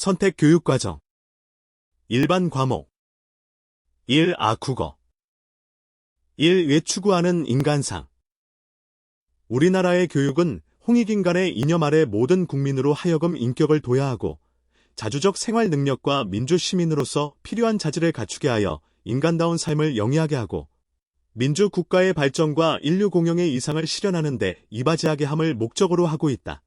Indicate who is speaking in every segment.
Speaker 1: 선택 교육과정. 일반 과목. 1아 국어. 1 왜 추구하는 인간상. 우리나라의 교육은 홍익인간의 이념 아래 모든 국민으로 하여금 인격을 도야하고 자주적 생활 능력과 민주시민으로서 필요한 자질을 갖추게 하여 인간다운 삶을 영위하게 하고 민주국가의 발전과 인류 공영의 이상을 실현하는 데 이바지하게 함을 목적으로 하고 있다.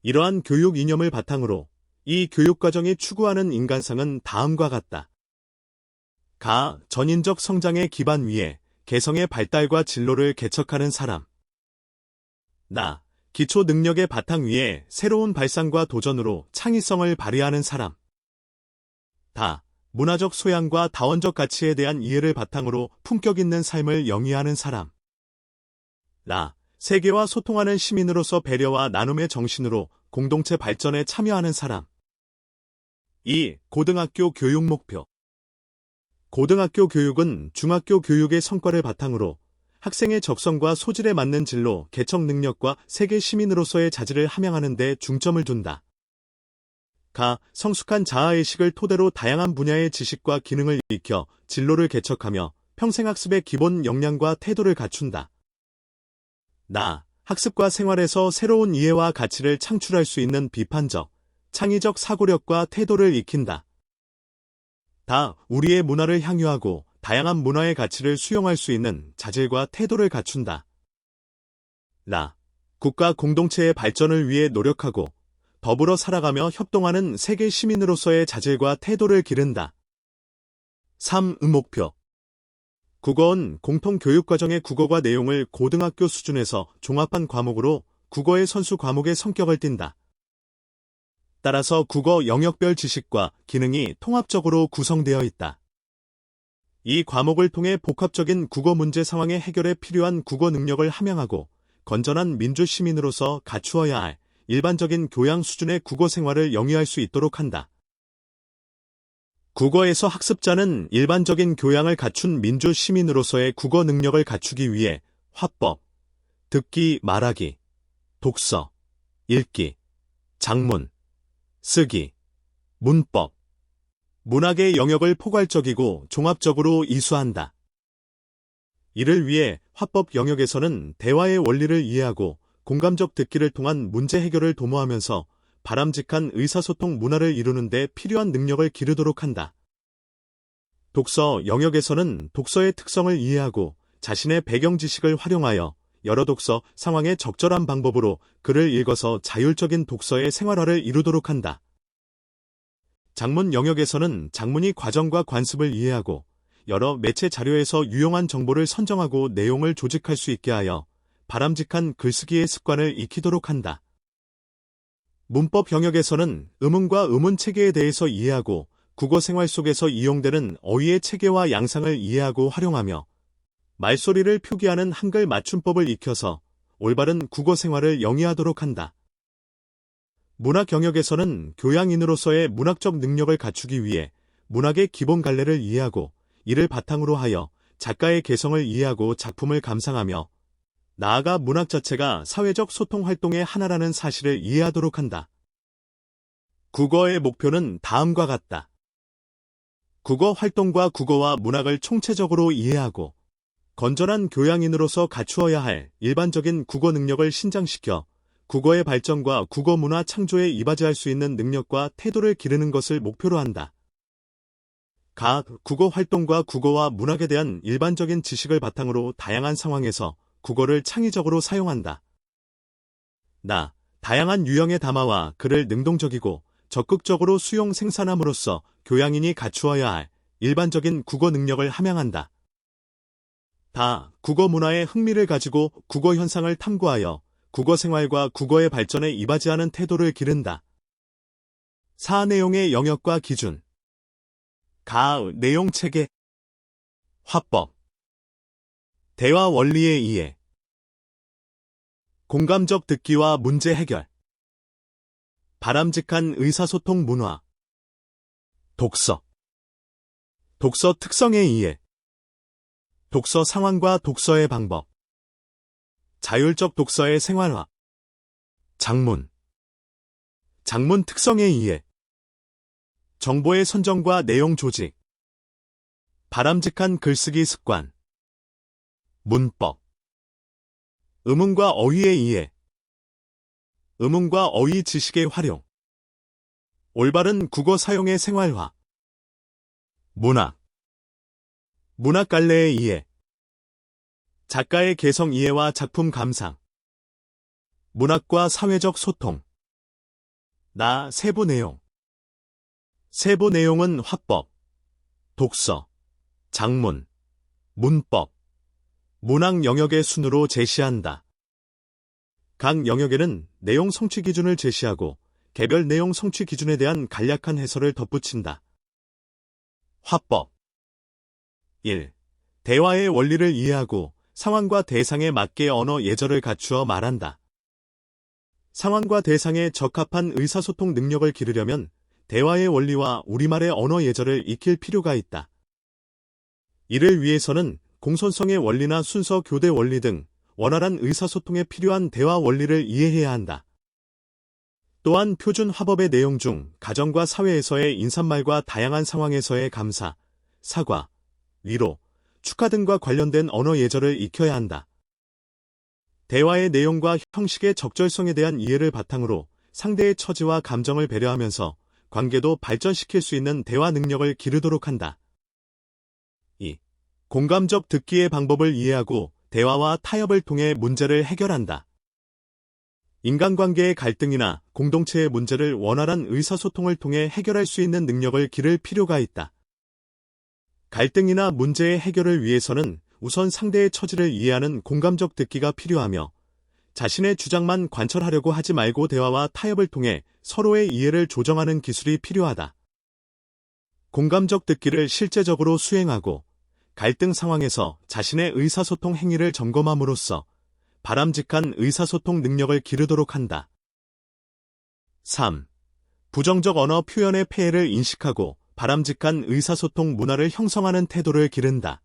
Speaker 1: 이러한 교육 이념을 바탕으로 이 교육과정이 추구하는 인간상은 다음과 같다. 가, 전인적 성장의 기반 위에 개성의 발달과 진로를 개척하는 사람. 나, 기초 능력의 바탕 위에 새로운 발상과 도전으로 창의성을 발휘하는 사람. 다, 문화적 소양과 다원적 가치에 대한 이해를 바탕으로 품격 있는 삶을 영위하는 사람. 라, 세계와 소통하는 시민으로서 배려와 나눔의 정신으로 공동체 발전에 참여하는 사람. 2. 고등학교 교육 목표. 고등학교 교육은 중학교 교육의 성과를 바탕으로 학생의 적성과 소질에 맞는 진로, 개척 능력과 세계 시민으로서의 자질을 함양하는 데 중점을 둔다. 가, 성숙한 자아의식을 토대로 다양한 분야의 지식과 기능을 익혀 진로를 개척하며 평생학습의 기본 역량과 태도를 갖춘다. 나, 학습과 생활에서 새로운 이해와 가치를 창출할 수 있는 비판적, 창의적 사고력과 태도를 익힌다. 다, 우리의 문화를 향유하고 다양한 문화의 가치를 수용할 수 있는 자질과 태도를 갖춘다. 라, 국가 공동체의 발전을 위해 노력하고 더불어 살아가며 협동하는 세계 시민으로서의 자질과 태도를 기른다. 3. 목표. 국어은 공통교육과정의 국어과 내용을 고등학교 수준에서 종합한 과목으로 국어의 선수 과목의 성격을 띈다. 따라서 국어 영역별 지식과 기능이 통합적으로 구성되어 있다. 이 과목을 통해 복합적인 국어 문제 상황의 해결에 필요한 국어 능력을 함양하고 건전한 민주시민으로서 갖추어야 할 일반적인 교양 수준의 국어 생활을 영위할 수 있도록 한다. 국어에서 학습자는 일반적인 교양을 갖춘 민주시민으로서의 국어 능력을 갖추기 위해 화법, 듣기, 말하기, 독서, 읽기, 작문, 쓰기, 문법, 문학의 영역을 포괄적이고 종합적으로 이수한다. 이를 위해 화법 영역에서는 대화의 원리를 이해하고 공감적 듣기를 통한 문제 해결을 도모하면서 바람직한 의사소통 문화를 이루는 데 필요한 능력을 기르도록 한다. 독서 영역에서는 독서의 특성을 이해하고 자신의 배경 지식을 활용하여 여러 독서 상황에 적절한 방법으로 글을 읽어서 자율적인 독서의 생활화를 이루도록 한다. 작문 영역에서는 작문의 과정과 관습을 이해하고 여러 매체 자료에서 유용한 정보를 선정하고 내용을 조직할 수 있게 하여 바람직한 글쓰기의 습관을 익히도록 한다. 문법 영역에서는 음운과 음운 체계에 대해서 이해하고 국어 생활 속에서 이용되는 어휘의 체계와 양상을 이해하고 활용하며 말소리를 표기하는 한글 맞춤법을 익혀서 올바른 국어 생활을 영위하도록 한다. 문학 영역에서는 교양인으로서의 문학적 능력을 갖추기 위해 문학의 기본 갈래를 이해하고 이를 바탕으로 하여 작가의 개성을 이해하고 작품을 감상하며 나아가 문학 자체가 사회적 소통 활동의 하나라는 사실을 이해하도록 한다. 국어의 목표는 다음과 같다. 국어 활동과 국어와 문학을 총체적으로 이해하고 건전한 교양인으로서 갖추어야 할 일반적인 국어 능력을 신장시켜 국어의 발전과 국어 문화 창조에 이바지할 수 있는 능력과 태도를 기르는 것을 목표로 한다. 가, 국어 활동과 국어와 문학에 대한 일반적인 지식을 바탕으로 다양한 상황에서 국어를 창의적으로 사용한다. 나, 다양한 유형의 담화와 글을 능동적이고 적극적으로 수용 생산함으로써 교양인이 갖추어야 할 일반적인 국어 능력을 함양한다. 다, 국어 문화에 흥미를 가지고 국어 현상을 탐구하여 국어 생활과 국어의 발전에 이바지하는 태도를 기른다. 4. 내용의 영역과 기준. 가, 내용 체계. 화법. 대화 원리의 이해. 공감적 듣기와 문제 해결. 바람직한 의사소통 문화. 독서. 독서 특성의 이해. 독서 상황과 독서의 방법. 자율적 독서의 생활화. 장문. 장문 특성의 이해. 정보의 선정과 내용 조직, 바람직한 글쓰기 습관, 문법, 의문과 어휘의 이해, 의문과 어휘 지식의 활용, 올바른 국어 사용의 생활화, 문학, 문학 갈래의 이해, 작가의 개성 이해와 작품 감상, 문학과 사회적 소통, 세부 내용. 세부 내용은 화법, 독서, 작문, 문법, 문학 영역의 순으로 제시한다. 각 영역에는 내용 성취 기준을 제시하고 개별 내용 성취 기준에 대한 간략한 해설을 덧붙인다. 화법 1. 대화의 원리를 이해하고 상황과 대상에 맞게 언어 예절을 갖추어 말한다. 상황과 대상에 적합한 의사소통 능력을 기르려면 대화의 원리와 우리말의 언어 예절을 익힐 필요가 있다. 이를 위해서는 공손성의 원리나 순서 교대 원리 등 원활한 의사소통에 필요한 대화 원리를 이해해야 한다. 또한 표준 화법의 내용 중 가정과 사회에서의 인사말과 다양한 상황에서의 감사, 사과, 위로, 축하 등과 관련된 언어 예절을 익혀야 한다. 대화의 내용과 형식의 적절성에 대한 이해를 바탕으로 상대의 처지와 감정을 배려하면서 관계도 발전시킬 수 있는 대화 능력을 기르도록 한다. 2. 공감적 듣기의 방법을 이해하고 대화와 타협을 통해 문제를 해결한다. 인간관계의 갈등이나 공동체의 문제를 원활한 의사소통을 통해 해결할 수 있는 능력을 기를 필요가 있다. 갈등이나 문제의 해결을 위해서는 우선 상대의 처지를 이해하는 공감적 듣기가 필요하며 자신의 주장만 관철하려고 하지 말고 대화와 타협을 통해 서로의 이해를 조정하는 기술이 필요하다. 공감적 듣기를 실제적으로 수행하고 갈등 상황에서 자신의 의사소통 행위를 점검함으로써 바람직한 의사소통 능력을 기르도록 한다. 3. 부정적 언어 표현의 폐해를 인식하고 바람직한 의사소통 문화를 형성하는 태도를 기른다.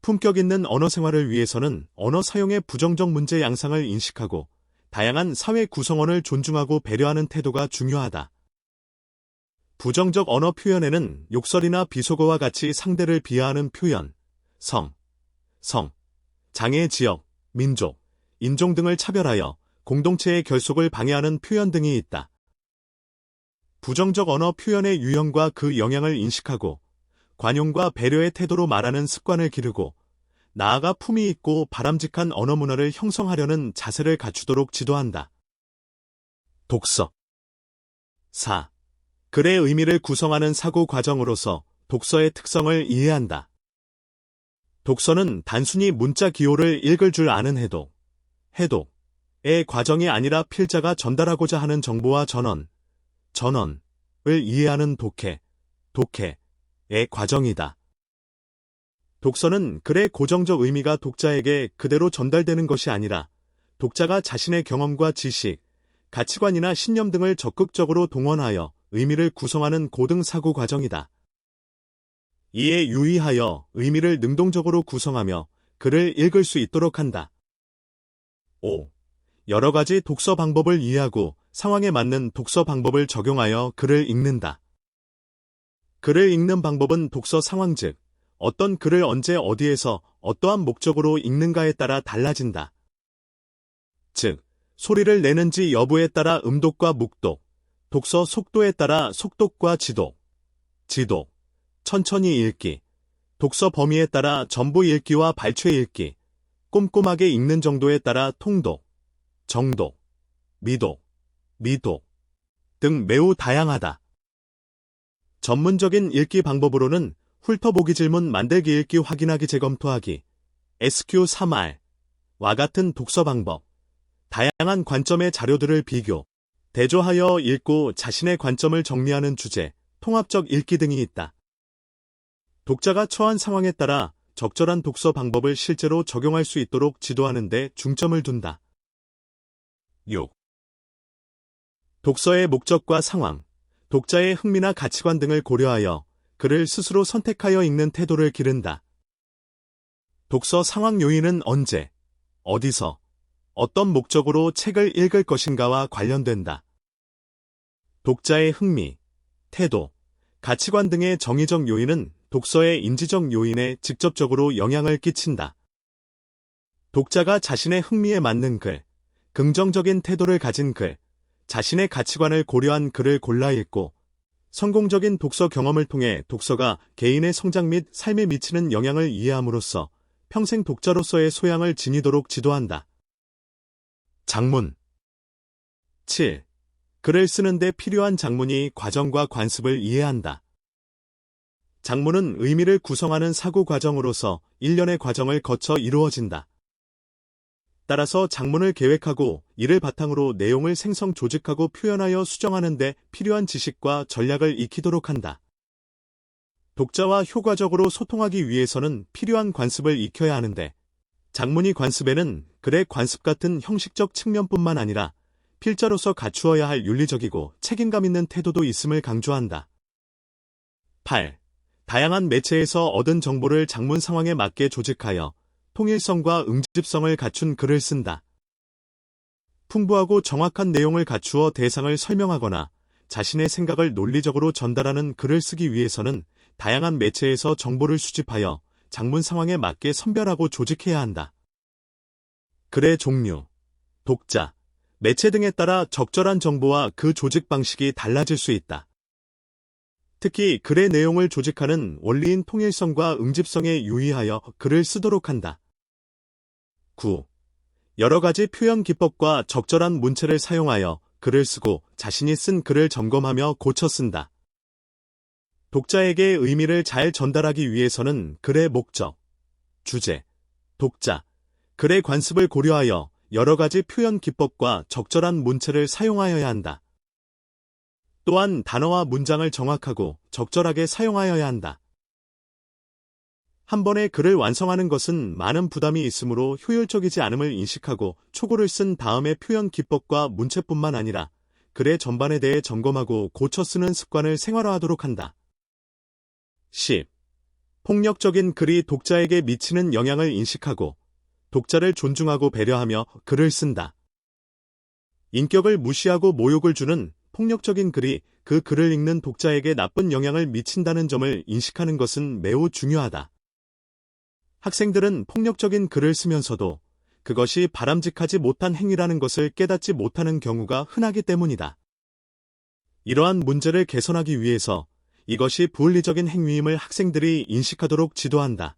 Speaker 1: 품격 있는 언어 생활을 위해서는 언어 사용의 부정적 문제 양상을 인식하고 다양한 사회 구성원을 존중하고 배려하는 태도가 중요하다. 부정적 언어 표현에는 욕설이나 비속어와 같이 상대를 비하하는 표현, 성, 장애 지역, 민족, 인종 등을 차별하여 공동체의 결속을 방해하는 표현 등이 있다. 부정적 언어 표현의 유형과 그 영향을 인식하고 관용과 배려의 태도로 말하는 습관을 기르고 나아가 품위 있고 바람직한 언어 문화를 형성하려는 자세를 갖추도록 지도한다. 독서 4. 글의 의미를 구성하는 사고 과정으로서 독서의 특성을 이해한다. 독서는 단순히 문자 기호를 읽을 줄 아는 해독의 과정이 아니라 필자가 전달하고자 하는 정보와 전언을 이해하는 독해의 과정이다. 독서는 글의 고정적 의미가 독자에게 그대로 전달되는 것이 아니라 독자가 자신의 경험과 지식, 가치관이나 신념 등을 적극적으로 동원하여 의미를 구성하는 고등 사고 과정이다. 이에 유의하여 의미를 능동적으로 구성하며 글을 읽을 수 있도록 한다. 5. 여러 가지 독서 방법을 이해하고 상황에 맞는 독서 방법을 적용하여 글을 읽는다. 글을 읽는 방법은 독서 상황 즉 어떤 글을 언제 어디에서 어떠한 목적으로 읽는가에 따라 달라진다. 즉, 소리를 내는지 여부에 따라 음독과 묵독, 독서 속도에 따라 속독과 지독, 천천히 읽기, 독서 범위에 따라 전부 읽기와 발췌 읽기, 꼼꼼하게 읽는 정도에 따라 통독, 정독, 미독 등 매우 다양하다. 전문적인 읽기 방법으로는 훑어보기 질문 만들기 읽기 확인하기 재검토하기, SQ3R와 같은 독서 방법, 다양한 관점의 자료들을 비교, 대조하여 읽고 자신의 관점을 정리하는 주제, 통합적 읽기 등이 있다. 독자가 처한 상황에 따라 적절한 독서 방법을 실제로 적용할 수 있도록 지도하는 데 중점을 둔다. 6. 독서의 목적과 상황, 독자의 흥미나 가치관 등을 고려하여 글을 스스로 선택하여 읽는 태도를 기른다. 독서 상황 요인은 언제, 어디서, 어떤 목적으로 책을 읽을 것인가와 관련된다. 독자의 흥미, 태도, 가치관 등의 정의적 요인은 독서의 인지적 요인에 직접적으로 영향을 끼친다. 독자가 자신의 흥미에 맞는 글, 긍정적인 태도를 가진 글, 자신의 가치관을 고려한 글을 골라 읽고 성공적인 독서 경험을 통해 독서가 개인의 성장 및 삶에 미치는 영향을 이해함으로써 평생 독자로서의 소양을 지니도록 지도한다. 장문 7. 글을 쓰는데 필요한 장문이 과정과 관습을 이해한다. 장문은 의미를 구성하는 사고 과정으로서 일련의 과정을 거쳐 이루어진다. 따라서 장문을 계획하고 이를 바탕으로 내용을 생성 조직하고 표현하여 수정하는 데 필요한 지식과 전략을 익히도록 한다. 독자와 효과적으로 소통하기 위해서는 필요한 관습을 익혀야 하는데 장문이 관습에는 글의 관습 같은 형식적 측면뿐만 아니라 필자로서 갖추어야 할 윤리적이고 책임감 있는 태도도 있음을 강조한다. 8. 다양한 매체에서 얻은 정보를 장문 상황에 맞게 조직하여 통일성과 응집성을 갖춘 글을 쓴다. 풍부하고 정확한 내용을 갖추어 대상을 설명하거나 자신의 생각을 논리적으로 전달하는 글을 쓰기 위해서는 다양한 매체에서 정보를 수집하여 장문 상황에 맞게 선별하고 조직해야 한다. 글의 종류, 독자, 매체 등에 따라 적절한 정보와 그 조직 방식이 달라질 수 있다. 특히 글의 내용을 조직하는 원리인 통일성과 응집성에 유의하여 글을 쓰도록 한다. 9. 여러 가지 표현 기법과 적절한 문체를 사용하여 글을 쓰고 자신이 쓴 글을 점검하며 고쳐 쓴다. 독자에게 의미를 잘 전달하기 위해서는 글의 목적, 주제, 독자, 글의 관습을 고려하여 여러 가지 표현 기법과 적절한 문체를 사용하여야 한다. 또한 단어와 문장을 정확하고 적절하게 사용하여야 한다. 한 번에 글을 완성하는 것은 많은 부담이 있으므로 효율적이지 않음을 인식하고 초고를 쓴 다음에 표현 기법과 문체뿐만 아니라 글의 전반에 대해 점검하고 고쳐 쓰는 습관을 생활화하도록 한다. 10. 폭력적인 글이 독자에게 미치는 영향을 인식하고 독자를 존중하고 배려하며 글을 쓴다. 인격을 무시하고 모욕을 주는 폭력적인 글이 그 글을 읽는 독자에게 나쁜 영향을 미친다는 점을 인식하는 것은 매우 중요하다. 학생들은 폭력적인 글을 쓰면서도 그것이 바람직하지 못한 행위라는 것을 깨닫지 못하는 경우가 흔하기 때문이다. 이러한 문제를 개선하기 위해서 이것이 부은리적인 행위임을 학생들이 인식하도록 지도한다.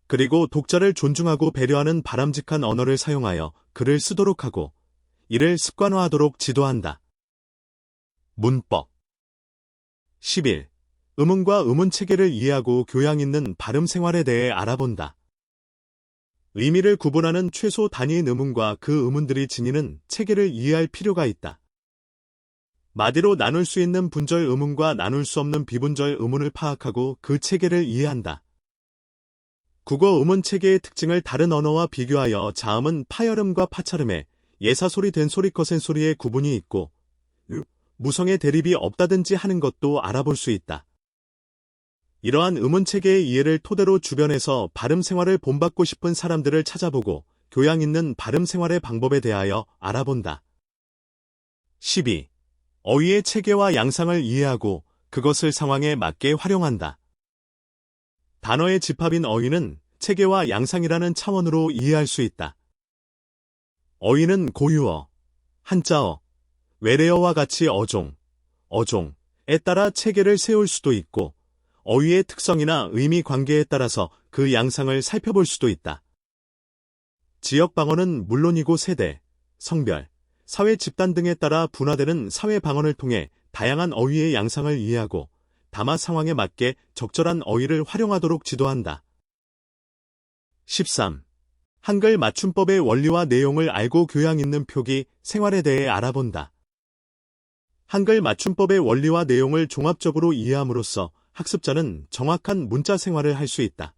Speaker 1: 그리고 독자를 존중하고 배려하는 바람직한 언어를 사용하여 글을 쓰도록 하고 이를 습관화하도록 지도한다. 문법 11. 음운과 음운 체계를 이해하고 교양 있는 발음 생활에 대해 알아본다. 의미를 구분하는 최소 단위인 음운과 그 음운들이 지니는 체계를 이해할 필요가 있다. 마디로 나눌 수 있는 분절 음운과 나눌 수 없는 비분절 음운을 파악하고 그 체계를 이해한다. 국어 음운 체계의 특징을 다른 언어와 비교하여 자음은 파열음과 파찰음에 예사소리 된소리 거센소리의 구분이 있고 무성의 대립이 없다든지 하는 것도 알아볼 수 있다. 이러한 음운체계의 이해를 토대로 주변에서 발음 생활을 본받고 싶은 사람들을 찾아보고 교양 있는 발음 생활의 방법에 대하여 알아본다. 12. 어휘의 체계와 양상을 이해하고 그것을 상황에 맞게 활용한다. 단어의 집합인 어휘는 체계와 양상이라는 차원으로 이해할 수 있다. 어휘는 고유어, 한자어, 외래어와 같이 어종, 어종에 따라 체계를 세울 수도 있고 어휘의 특성이나 의미 관계에 따라서 그 양상을 살펴볼 수도 있다. 지역 방언은 물론이고 세대, 성별, 사회 집단 등에 따라 분화되는 사회 방언을 통해 다양한 어휘의 양상을 이해하고 담화 상황에 맞게 적절한 어휘를 활용하도록 지도한다. 13. 한글 맞춤법의 원리와 내용을 알고 교양 있는 표기, 생활에 대해 알아본다. 한글 맞춤법의 원리와 내용을 종합적으로 이해함으로써 학습자는 정확한 문자 생활을 할 수 있다.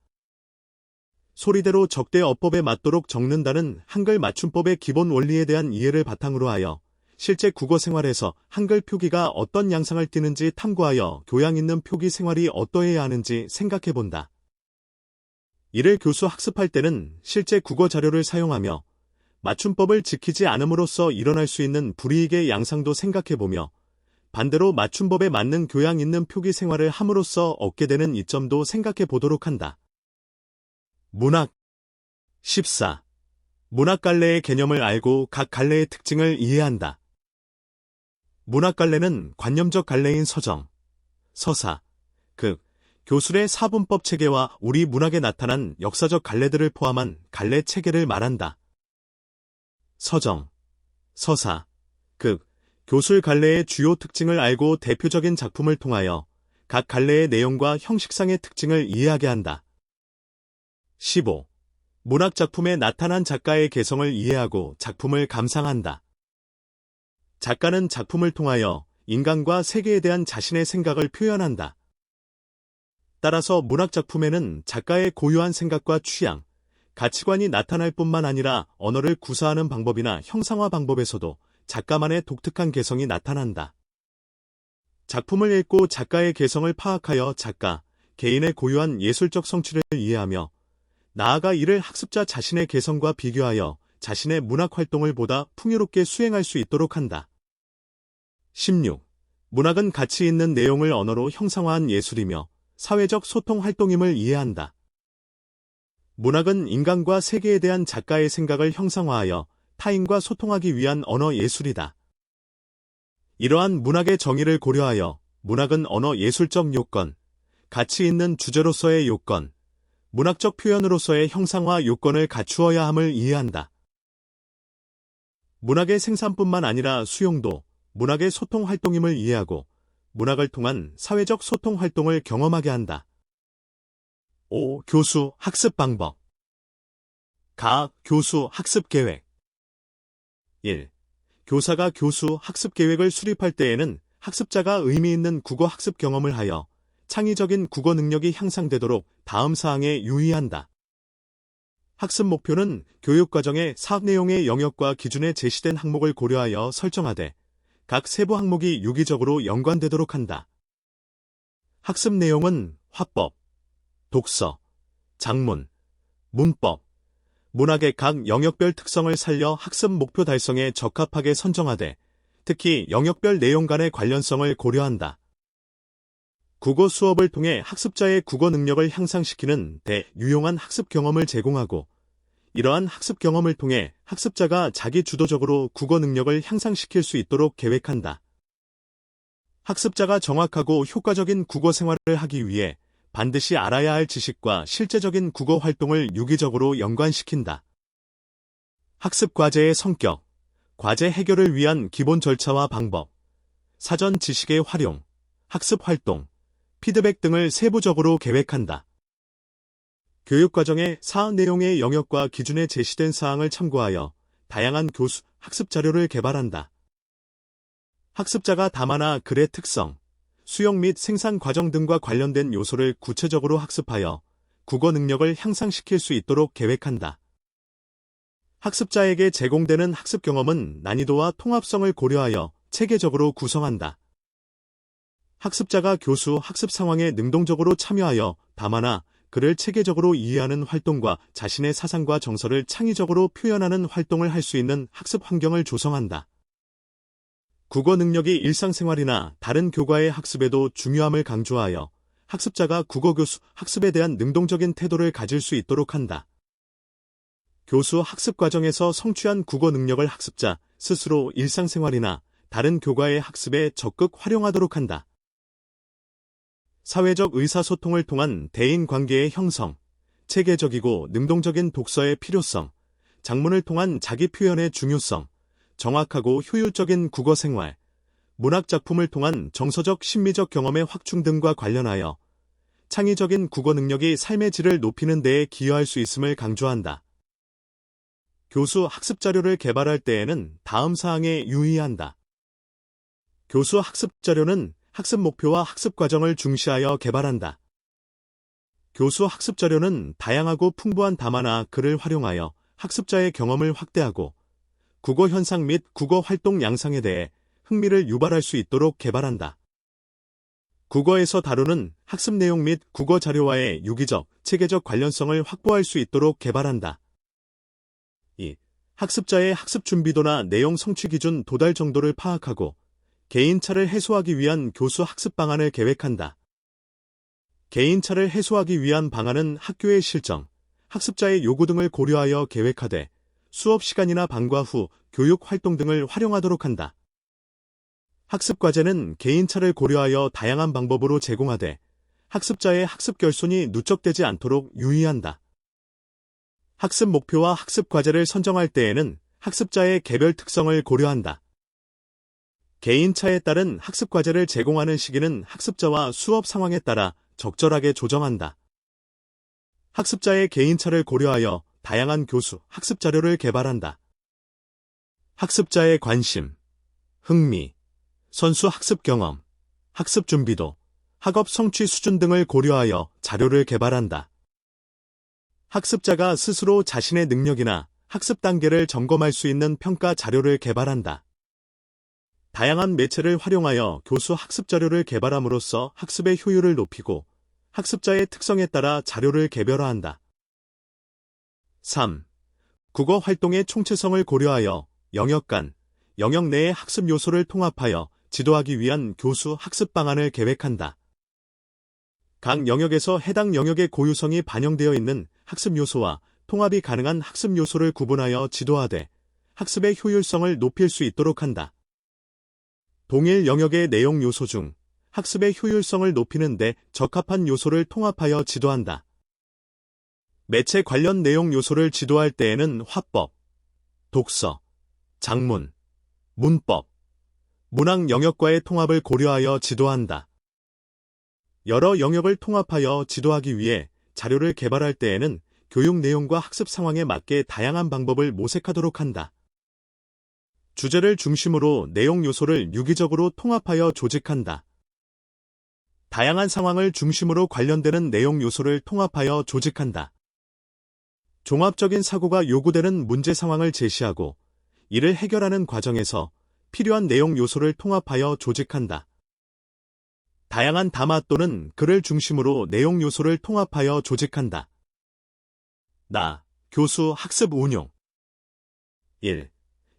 Speaker 1: 소리대로 적대 어법에 맞도록 적는다는 한글 맞춤법의 기본 원리에 대한 이해를 바탕으로 하여 실제 국어 생활에서 한글 표기가 어떤 양상을 띠는지 탐구하여 교양 있는 표기 생활이 어떠해야 하는지 생각해 본다. 이를 교수 학습할 때는 실제 국어 자료를 사용하며 맞춤법을 지키지 않음으로써 일어날 수 있는 불이익의 양상도 생각해 보며 반대로 맞춤법에 맞는 교양 있는 표기 생활을 함으로써 얻게 되는 이점도 생각해 보도록 한다. 문학 14. 문학 갈래의 개념을 알고 각 갈래의 특징을 이해한다. 문학 갈래는 관념적 갈래인 서정, 서사, 극, 교술의 사분법 체계와 우리 문학에 나타난 역사적 갈래들을 포함한 갈래 체계를 말한다. 서정, 서사, 극, 교술 갈래의 주요 특징을 알고 대표적인 작품을 통하여 각 갈래의 내용과 형식상의 특징을 이해하게 한다. 15. 문학 작품에 나타난 작가의 개성을 이해하고 작품을 감상한다. 작가는 작품을 통하여 인간과 세계에 대한 자신의 생각을 표현한다. 따라서 문학 작품에는 작가의 고유한 생각과 취향, 가치관이 나타날 뿐만 아니라 언어를 구사하는 방법이나 형상화 방법에서도 작가만의 독특한 개성이 나타난다. 작품을 읽고 작가의 개성을 파악하여 작가, 개인의 고유한 예술적 성취를 이해하며 나아가 이를 학습자 자신의 개성과 비교하여 자신의 문학 활동을 보다 풍요롭게 수행할 수 있도록 한다. 16. 문학은 가치 있는 내용을 언어로 형상화한 예술이며 사회적 소통 활동임을 이해한다. 문학은 인간과 세계에 대한 작가의 생각을 형상화하여 타인과 소통하기 위한 언어 예술이다. 이러한 문학의 정의를 고려하여 문학은 언어 예술적 요건, 가치 있는 주제로서의 요건, 문학적 표현으로서의 형상화 요건을 갖추어야 함을 이해한다. 문학의 생산뿐만 아니라 수용도 문학의 소통 활동임을 이해하고 문학을 통한 사회적 소통 활동을 경험하게 한다. 5. 교수 학습 방법. 가 교수 학습 계획. 1. 교사가 교수 학습 계획을 수립할 때에는 학습자가 의미 있는 국어 학습 경험을 하여 창의적인 국어 능력이 향상되도록 다음 사항에 유의한다. 학습 목표는 교육과정의 사학 내용의 영역과 기준에 제시된 항목을 고려하여 설정하되 각 세부 항목이 유기적으로 연관되도록 한다. 학습 내용은 화법, 독서, 작문, 문법, 문학의 각 영역별 특성을 살려 학습 목표 달성에 적합하게 선정하되 특히 영역별 내용 간의 관련성을 고려한다. 국어 수업을 통해 학습자의 국어 능력을 향상시키는 유용한 학습 경험을 제공하고 이러한 학습 경험을 통해 학습자가 자기 주도적으로 국어 능력을 향상시킬 수 있도록 계획한다. 학습자가 정확하고 효과적인 국어 생활을 하기 위해 반드시 알아야 할 지식과 실제적인 국어 활동을 유기적으로 연관시킨다. 학습 과제의 성격, 과제 해결을 위한 기본 절차와 방법, 사전 지식의 활용, 학습 활동, 피드백 등을 세부적으로 계획한다. 교육과정의 사학 내용의 영역과 기준에 제시된 사항을 참고하여 다양한 교수, 학습 자료를 개발한다. 학습자가 담아나 글의 특성, 수용 및 생산 과정 등과 관련된 요소를 구체적으로 학습하여 국어 능력을 향상시킬 수 있도록 계획한다. 학습자에게 제공되는 학습 경험은 난이도와 통합성을 고려하여 체계적으로 구성한다. 학습자가 교수 학습 상황에 능동적으로 참여하여 담아나 글을 체계적으로 이해하는 활동과 자신의 사상과 정서를 창의적으로 표현하는 활동을 할 수 있는 학습 환경을 조성한다. 국어 능력이 일상생활이나 다른 교과의 학습에도 중요함을 강조하여 학습자가 국어 교수 학습에 대한 능동적인 태도를 가질 수 있도록 한다. 교수 학습 과정에서 성취한 국어 능력을 학습자 스스로 일상생활이나 다른 교과의 학습에 적극 활용하도록 한다. 사회적 의사소통을 통한 대인관계의 형성, 체계적이고 능동적인 독서의 필요성, 작문을 통한 자기 표현의 중요성, 정확하고 효율적인 국어 생활, 문학 작품을 통한 정서적 심미적 경험의 확충 등과 관련하여 창의적인 국어 능력이 삶의 질을 높이는 데에 기여할 수 있음을 강조한다. 교수 학습 자료를 개발할 때에는 다음 사항에 유의한다. 교수 학습 자료는 학습 목표와 학습 과정을 중시하여 개발한다. 교수 학습 자료는 다양하고 풍부한 담화나 글을 활용하여 학습자의 경험을 확대하고 국어 현상 및 국어 활동 양상에 대해 흥미를 유발할 수 있도록 개발한다. 국어에서 다루는 학습 내용 및 국어 자료와의 유기적, 체계적 관련성을 확보할 수 있도록 개발한다. 2. 학습자의 학습 준비도나 내용 성취 기준 도달 정도를 파악하고 개인차를 해소하기 위한 교수 학습 방안을 계획한다. 개인차를 해소하기 위한 방안은 학교의 실정, 학습자의 요구 등을 고려하여 계획하되 수업 시간이나 방과 후 교육 활동 등을 활용하도록 한다. 학습 과제는 개인차를 고려하여 다양한 방법으로 제공하되 학습자의 학습 결손이 누적되지 않도록 유의한다. 학습 목표와 학습 과제를 선정할 때에는 학습자의 개별 특성을 고려한다. 개인차에 따른 학습 과제를 제공하는 시기는 학습자와 수업 상황에 따라 적절하게 조정한다. 학습자의 개인차를 고려하여 다양한 교수, 학습 자료를 개발한다. 학습자의 관심, 흥미, 선수 학습 경험, 학습 준비도, 학업 성취 수준 등을 고려하여 자료를 개발한다. 학습자가 스스로 자신의 능력이나 학습 단계를 점검할 수 있는 평가 자료를 개발한다. 다양한 매체를 활용하여 교수 학습 자료를 개발함으로써 학습의 효율을 높이고 학습자의 특성에 따라 자료를 개별화한다. 3. 국어 활동의 총체성을 고려하여 영역 간, 영역 내의 학습 요소를 통합하여 지도하기 위한 교수 학습 방안을 계획한다. 각 영역에서 해당 영역의 고유성이 반영되어 있는 학습 요소와 통합이 가능한 학습 요소를 구분하여 지도하되 학습의 효율성을 높일 수 있도록 한다. 동일 영역의 내용 요소 중 학습의 효율성을 높이는 데 적합한 요소를 통합하여 지도한다. 매체 관련 내용 요소를 지도할 때에는 화법, 독서, 작문, 문법, 문학 영역과의 통합을 고려하여 지도한다. 여러 영역을 통합하여 지도하기 위해 자료를 개발할 때에는 교육 내용과 학습 상황에 맞게 다양한 방법을 모색하도록 한다. 주제를 중심으로 내용 요소를 유기적으로 통합하여 조직한다. 다양한 상황을 중심으로 관련되는 내용 요소를 통합하여 조직한다. 종합적인 사고가 요구되는 문제 상황을 제시하고 이를 해결하는 과정에서 필요한 내용 요소를 통합하여 조직한다. 다양한 담화 또는 글을 중심으로 내용 요소를 통합하여 조직한다. 교수 학습 운용 1.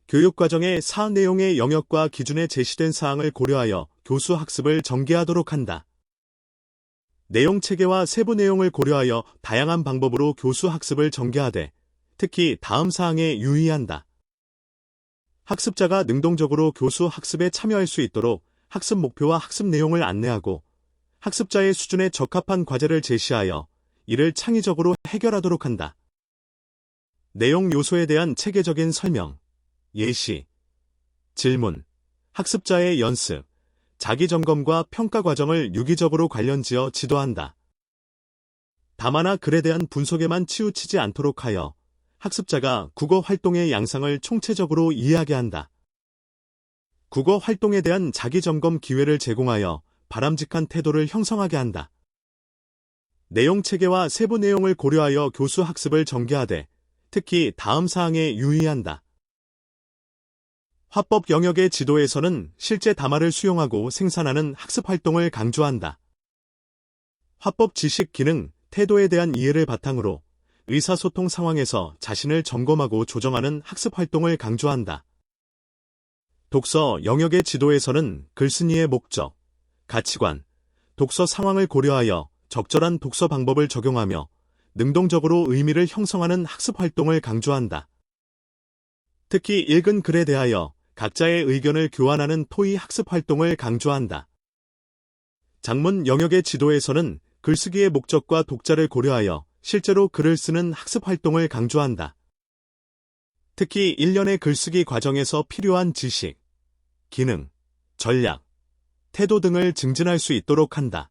Speaker 1: 교육과정의 사안 내용의 영역과 기준에 제시된 사항을 고려하여 교수 학습을 전개하도록 한다. 내용 체계와 세부 내용을 고려하여 다양한 방법으로 교수 학습을 전개하되 특히 다음 사항에 유의한다. 학습자가 능동적으로 교수 학습에 참여할 수 있도록 학습 목표와 학습 내용을 안내하고 학습자의 수준에 적합한 과제를 제시하여 이를 창의적으로 해결하도록 한다. 내용 요소에 대한 체계적인 설명, 예시, 질문, 학습자의 연습, 자기점검과 평가 과정을 유기적으로 관련지어 지도한다. 담화나 글에 대한 분석에만 치우치지 않도록 하여 학습자가 국어 활동의 양상을 총체적으로 이해하게 한다. 국어 활동에 대한 자기점검 기회를 제공하여 바람직한 태도를 형성하게 한다. 내용 체계와 세부 내용을 고려하여 교수 학습을 전개하되 특히 다음 사항에 유의한다. 화법 영역의 지도에서는 실제 담화를 수용하고 생산하는 학습 활동을 강조한다. 화법 지식 기능, 태도에 대한 이해를 바탕으로 의사소통 상황에서 자신을 점검하고 조정하는 학습 활동을 강조한다. 독서 영역의 지도에서는 글쓴이의 목적, 가치관, 독서 상황을 고려하여 적절한 독서 방법을 적용하며 능동적으로 의미를 형성하는 학습 활동을 강조한다. 특히 읽은 글에 대하여 각자의 의견을 교환하는 토의 학습 활동을 강조한다. 작문 영역의 지도에서는 글쓰기의 목적과 독자를 고려하여 실제로 글을 쓰는 학습 활동을 강조한다. 특히 일련의 글쓰기 과정에서 필요한 지식, 기능, 전략, 태도 등을 증진할 수 있도록 한다.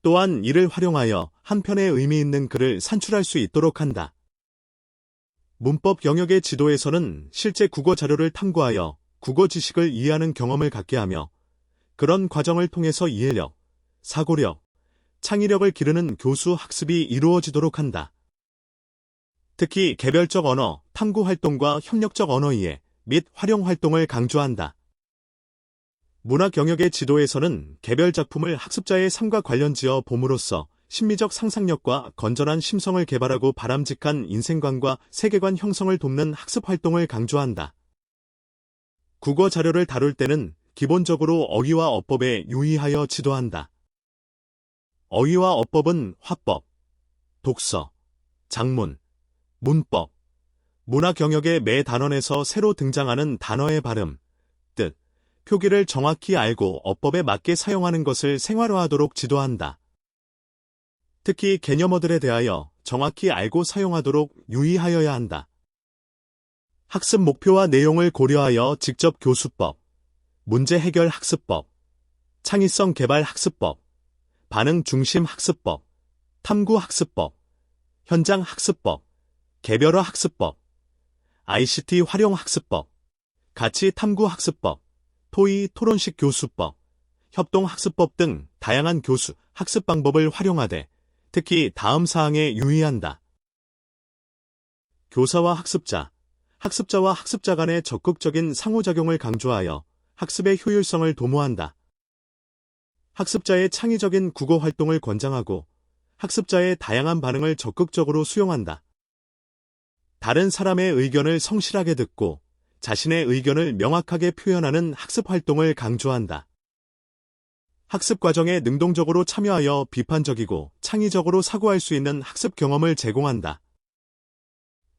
Speaker 1: 또한 이를 활용하여 한 편의 의미 있는 글을 산출할 수 있도록 한다. 문법 영역의 지도에서는 실제 국어 자료를 탐구하여 국어 지식을 이해하는 경험을 갖게 하며 그런 과정을 통해서 이해력, 사고력, 창의력을 기르는 교수 학습이 이루어지도록 한다. 특히 개별적 언어, 탐구 활동과 협력적 언어 이해 및 활용 활동을 강조한다. 문학 영역의 지도에서는 개별 작품을 학습자의 삶과 관련지어 봄으로써 심미적 상상력과 건전한 심성을 개발하고 바람직한 인생관과 세계관 형성을 돕는 학습 활동을 강조한다. 국어 자료를 다룰 때는 기본적으로 어휘와 어법에 유의하여 지도한다. 어휘와 어법은 화법, 독서, 작문, 문법, 문학 영역의 매 단원에서 새로 등장하는 단어의 발음, 뜻, 표기를 정확히 알고 어법에 맞게 사용하는 것을 생활화하도록 지도한다. 특히 개념어들에 대하여 정확히 알고 사용하도록 유의하여야 한다. 학습 목표와 내용을 고려하여 직접 교수법, 문제 해결 학습법, 창의성 개발 학습법, 반응 중심 학습법, 탐구 학습법, 현장 학습법, 개별화 학습법, ICT 활용 학습법, 가치 탐구 학습법, 토의 토론식 교수법, 협동 학습법 등 다양한 교수, 학습 방법을 활용하되 특히 다음 사항에 유의한다. 교사와 학습자, 학습자와 학습자 간의 적극적인 상호작용을 강조하여 학습의 효율성을 도모한다. 학습자의 창의적인 국어 활동을 권장하고 학습자의 다양한 반응을 적극적으로 수용한다. 다른 사람의 의견을 성실하게 듣고 자신의 의견을 명확하게 표현하는 학습 활동을 강조한다. 학습 과정에 능동적으로 참여하여 비판적이고 창의적으로 사고할 수 있는 학습 경험을 제공한다.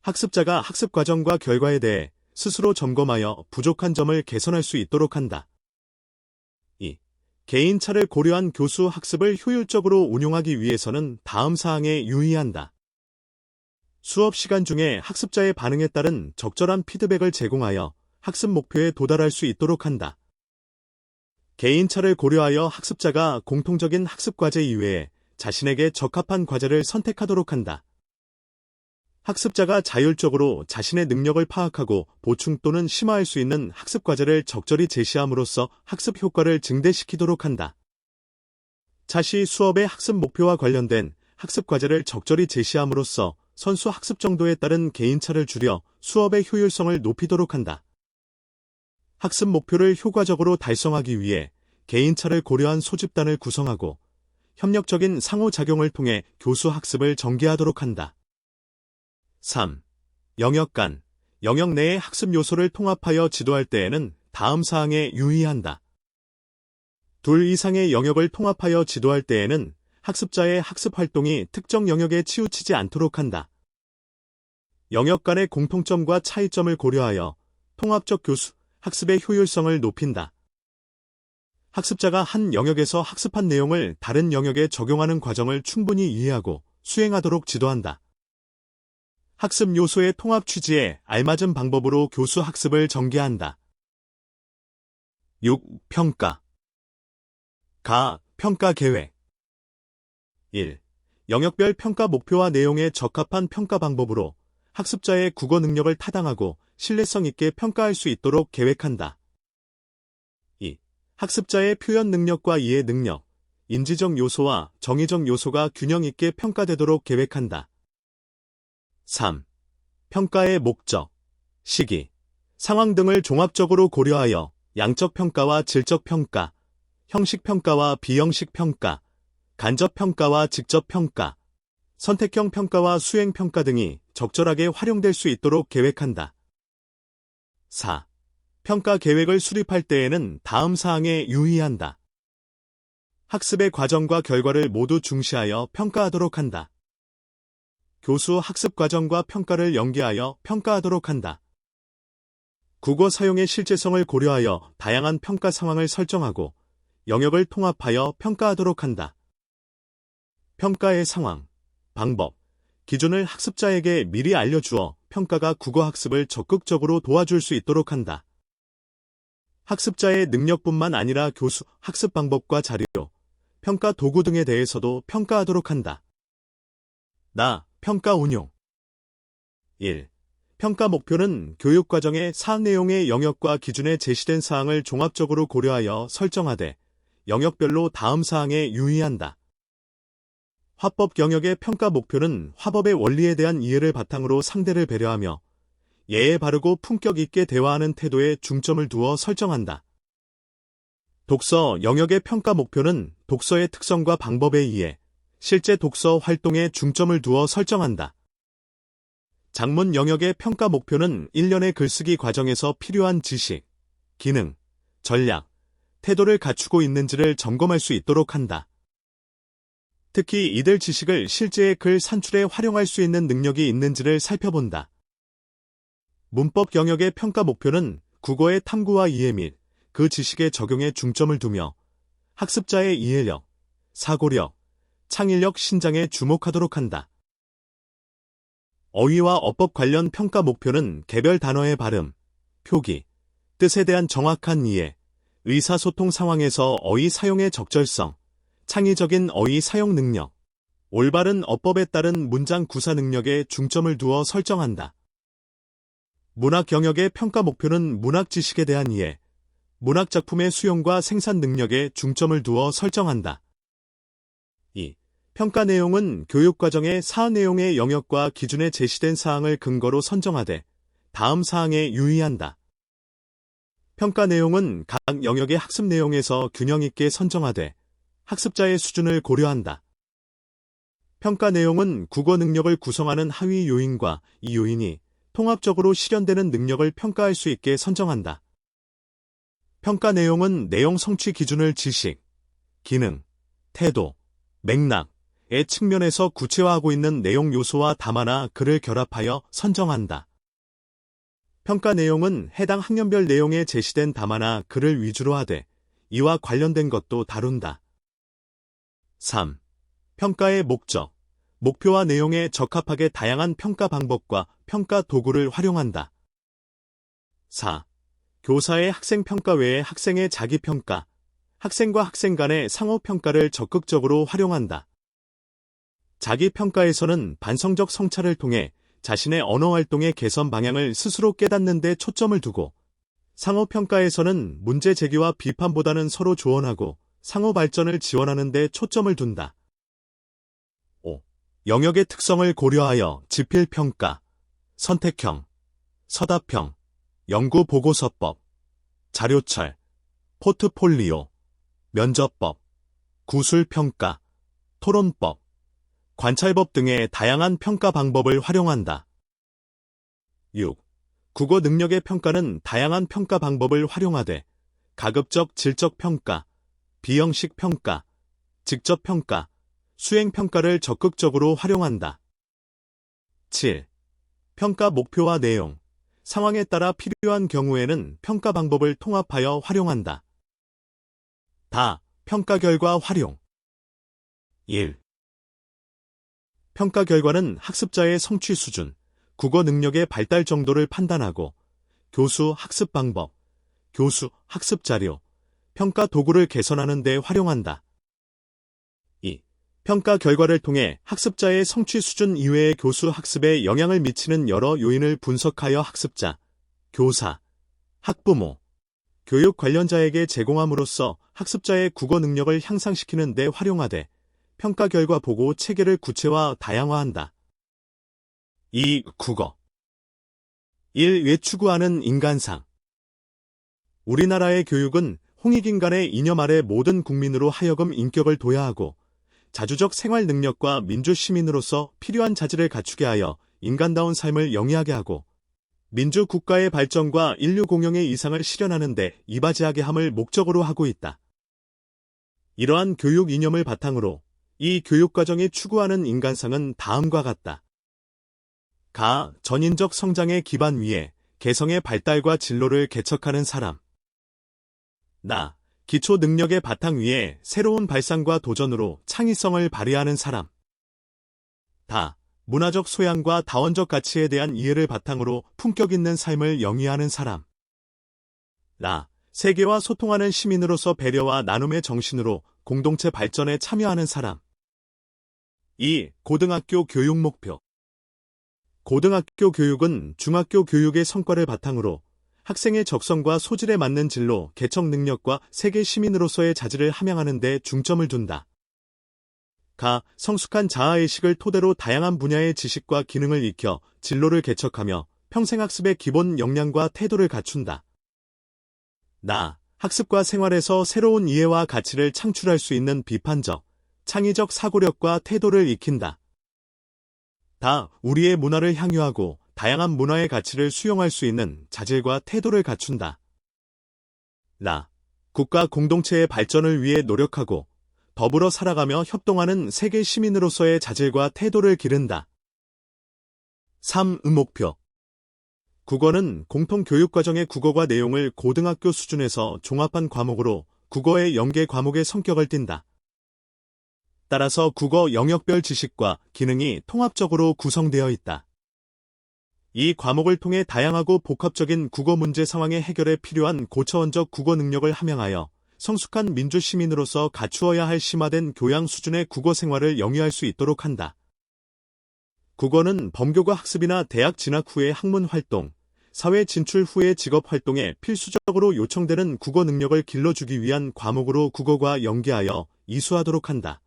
Speaker 1: 학습자가 학습 과정과 결과에 대해 스스로 점검하여 부족한 점을 개선할 수 있도록 한다. 2. 개인차를 고려한 교수 학습을 효율적으로 운용하기 위해서는 다음 사항에 유의한다. 수업 시간 중에 학습자의 반응에 따른 적절한 피드백을 제공하여 학습 목표에 도달할 수 있도록 한다. 개인차를 고려하여 학습자가 공통적인 학습 과제 이외에 자신에게 적합한 과제를 선택하도록 한다. 학습자가 자율적으로 자신의 능력을 파악하고 보충 또는 심화할 수 있는 학습 과제를 적절히 제시함으로써 학습 효과를 증대시키도록 한다. 자시 수업의 학습 목표와 관련된 학습 과제를 적절히 제시함으로써 선수 학습 정도에 따른 개인차를 줄여 수업의 효율성을 높이도록 한다. 학습 목표를 효과적으로 달성하기 위해 개인차를 고려한 소집단을 구성하고 협력적인 상호작용을 통해 교수 학습을 전개하도록 한다. 3. 영역 간, 영역 내의 학습 요소를 통합하여 지도할 때에는 다음 사항에 유의한다. 둘 이상의 영역을 통합하여 지도할 때에는 학습자의 학습 활동이 특정 영역에 치우치지 않도록 한다. 영역 간의 공통점과 차이점을 고려하여 통합적 교수, 학습의 효율성을 높인다. 학습자가 한 영역에서 학습한 내용을 다른 영역에 적용하는 과정을 충분히 이해하고 수행하도록 지도한다. 학습 요소의 통합 취지에 알맞은 방법으로 교수 학습을 전개한다. 6. 평가. 평가 계획. 1. 영역별 평가 목표와 내용에 적합한 평가 방법으로 학습자의 국어 능력을 타당하고 신뢰성 있게 평가할 수 있도록 계획한다. 2. 학습자의 표현 능력과 이해 능력, 인지적 요소와 정의적 요소가 균형 있게 평가되도록 계획한다. 3. 평가의 목적, 시기, 상황 등을 종합적으로 고려하여 양적 평가와 질적 평가, 형식 평가와 비형식 평가, 간접 평가와 직접 평가, 선택형 평가와 수행 평가 등이 적절하게 활용될 수 있도록 계획한다. 4. 평가 계획을 수립할 때에는 다음 사항에 유의한다. 학습의 과정과 결과를 모두 중시하여 평가하도록 한다. 교수 학습 과정과 평가를 연계하여 평가하도록 한다. 국어 사용의 실제성을 고려하여 다양한 평가 상황을 설정하고 영역을 통합하여 평가하도록 한다. 평가의 상황, 방법, 기준을 학습자에게 미리 알려주어 평가가 국어 학습을 적극적으로 도와줄 수 있도록 한다. 학습자의 능력뿐만 아니라 교수 학습 방법과 자료, 평가 도구 등에 대해서도 평가하도록 한다. 평가 운용. 1. 평가 목표는 교육과정의 사학 내용의 영역과 기준에 제시된 사항을 종합적으로 고려하여 설정하되 영역별로 다음 사항에 유의한다. 화법 영역의 평가 목표는 화법의 원리에 대한 이해를 바탕으로 상대를 배려하며 예의 바르고 품격 있게 대화하는 태도에 중점을 두어 설정한다. 독서 영역의 평가 목표는 독서의 특성과 방법에 의해 실제 독서 활동에 중점을 두어 설정한다. 작문 영역의 평가 목표는 일련의 글쓰기 과정에서 필요한 지식, 기능, 전략, 태도를 갖추고 있는지를 점검할 수 있도록 한다. 특히 이들 지식을 실제의 글 산출에 활용할 수 있는 능력이 있는지를 살펴본다. 문법 영역의 평가 목표는 국어의 탐구와 이해 및 그 지식의 적용에 중점을 두며 학습자의 이해력, 사고력, 창의력 신장에 주목하도록 한다. 어휘와 어법 관련 평가 목표는 개별 단어의 발음, 표기, 뜻에 대한 정확한 이해, 의사소통 상황에서 어휘 사용의 적절성, 창의적인 어휘 사용 능력, 올바른 어법에 따른 문장 구사 능력에 중점을 두어 설정한다. 문학 영역의 평가 목표는 문학 지식에 대한 이해, 문학 작품의 수용과 생산 능력에 중점을 두어 설정한다. 2. 평가 내용은 교육과정의 사안 내용의 영역과 기준에 제시된 사항을 근거로 선정하되 다음 사항에 유의한다. 평가 내용은 각 영역의 학습 내용에서 균형 있게 선정하되 학습자의 수준을 고려한다. 평가 내용은 국어 능력을 구성하는 하위 요인과 이 요인이 통합적으로 실현되는 능력을 평가할 수 있게 선정한다. 평가 내용은 내용 성취 기준을 지식, 기능, 태도, 맥락의 측면에서 구체화하고 있는 내용 요소와 담아나 그를 결합하여 선정한다. 평가 내용은 해당 학년별 내용에 제시된 담아나 글을 위주로 하되 이와 관련된 것도 다룬다. 3. 평가의 목적, 목표와 내용에 적합하게 다양한 평가 방법과 평가 도구를 활용한다. 4. 교사의 학생평가 외에 학생의 자기평가, 학생과 학생 간의 상호평가를 적극적으로 활용한다. 자기평가에서는 반성적 성찰을 통해 자신의 언어활동의 개선 방향을 스스로 깨닫는 데 초점을 두고, 상호평가에서는 문제 제기와 비판보다는 서로 조언하고 상호 발전을 지원하는 데 초점을 둔다. 5. 영역의 특성을 고려하여 지필평가, 선택형, 서답형, 연구보고서법, 자료철, 포트폴리오, 면접법, 구술평가, 토론법, 관찰법 등의 다양한 평가 방법을 활용한다. 6. 국어 능력의 평가는 다양한 평가 방법을 활용하되 가급적 질적 평가, 비형식 평가, 직접 평가, 수행 평가를 적극적으로 활용한다. 7. 평가 목표와 내용, 상황에 따라 필요한 경우에는 평가 방법을 통합하여 활용한다. 다, 평가 결과 활용. 1. 평가 결과는 학습자의 성취 수준, 국어 능력의 발달 정도를 판단하고 교수 학습 방법, 교수 학습 자료, 평가 도구를 개선하는 데 활용한다. 2. 평가 결과를 통해 학습자의 성취 수준 이외의 교수 학습에 영향을 미치는 여러 요인을 분석하여 학습자, 교사, 학부모, 교육 관련자에게 제공함으로써 학습자의 국어 능력을 향상시키는 데 활용하되 평가 결과 보고 체계를 구체화 다양화한다. 2. 국어 1. 왜 추구하는 인간상. 우리나라의 교육은 홍익인간의 이념 아래 모든 국민으로 하여금 인격을 도야하고 자주적 생활 능력과 민주시민으로서 필요한 자질을 갖추게 하여 인간다운 삶을 영위하게 하고 민주국가의 발전과 인류 공영의 이상을 실현하는 데 이바지하게 함을 목적으로 하고 있다. 이러한 교육 이념을 바탕으로 이 교육과정이 추구하는 인간상은 다음과 같다. 가, 전인적 성장의 기반 위에 개성의 발달과 진로를 개척하는 사람. 나, 기초 능력의 바탕 위에 새로운 발상과 도전으로 창의성을 발휘하는 사람. 다, 문화적 소양과 다원적 가치에 대한 이해를 바탕으로 품격 있는 삶을 영위하는 사람. 라, 세계와 소통하는 시민으로서 배려와 나눔의 정신으로 공동체 발전에 참여하는 사람. 2. 고등학교 교육 목표. 고등학교 교육은 중학교 교육의 성과를 바탕으로 학생의 적성과 소질에 맞는 진로, 개척 능력과 세계 시민으로서의 자질을 함양하는 데 중점을 둔다. 가, 성숙한 자아의식을 토대로 다양한 분야의 지식과 기능을 익혀 진로를 개척하며 평생학습의 기본 역량과 태도를 갖춘다. 나, 학습과 생활에서 새로운 이해와 가치를 창출할 수 있는 비판적, 창의적 사고력과 태도를 익힌다. 다, 우리의 문화를 향유하고 다양한 문화의 가치를 수용할 수 있는 자질과 태도를 갖춘다. 라, 국가 공동체의 발전을 위해 노력하고 더불어 살아가며 협동하는 세계 시민으로서의 자질과 태도를 기른다. 3. 목표. 국어는 공통교육과정의 국어과 내용을 고등학교 수준에서 종합한 과목으로 국어의 연계 과목의 성격을 띈다. 따라서 국어 영역별 지식과 기능이 통합적으로 구성되어 있다. 이 과목을 통해 다양하고 복합적인 국어 문제 상황의 해결에 필요한 고차원적 국어 능력을 함양하여 성숙한 민주시민으로서 갖추어야 할 심화된 교양 수준의 국어 생활을 영위할 수 있도록 한다. 국어는 범교과 학습이나 대학 진학 후의 학문 활동, 사회 진출 후의 직업 활동에 필수적으로 요청되는 국어 능력을 길러주기 위한 과목으로 국어과 연계하여 이수하도록 한다.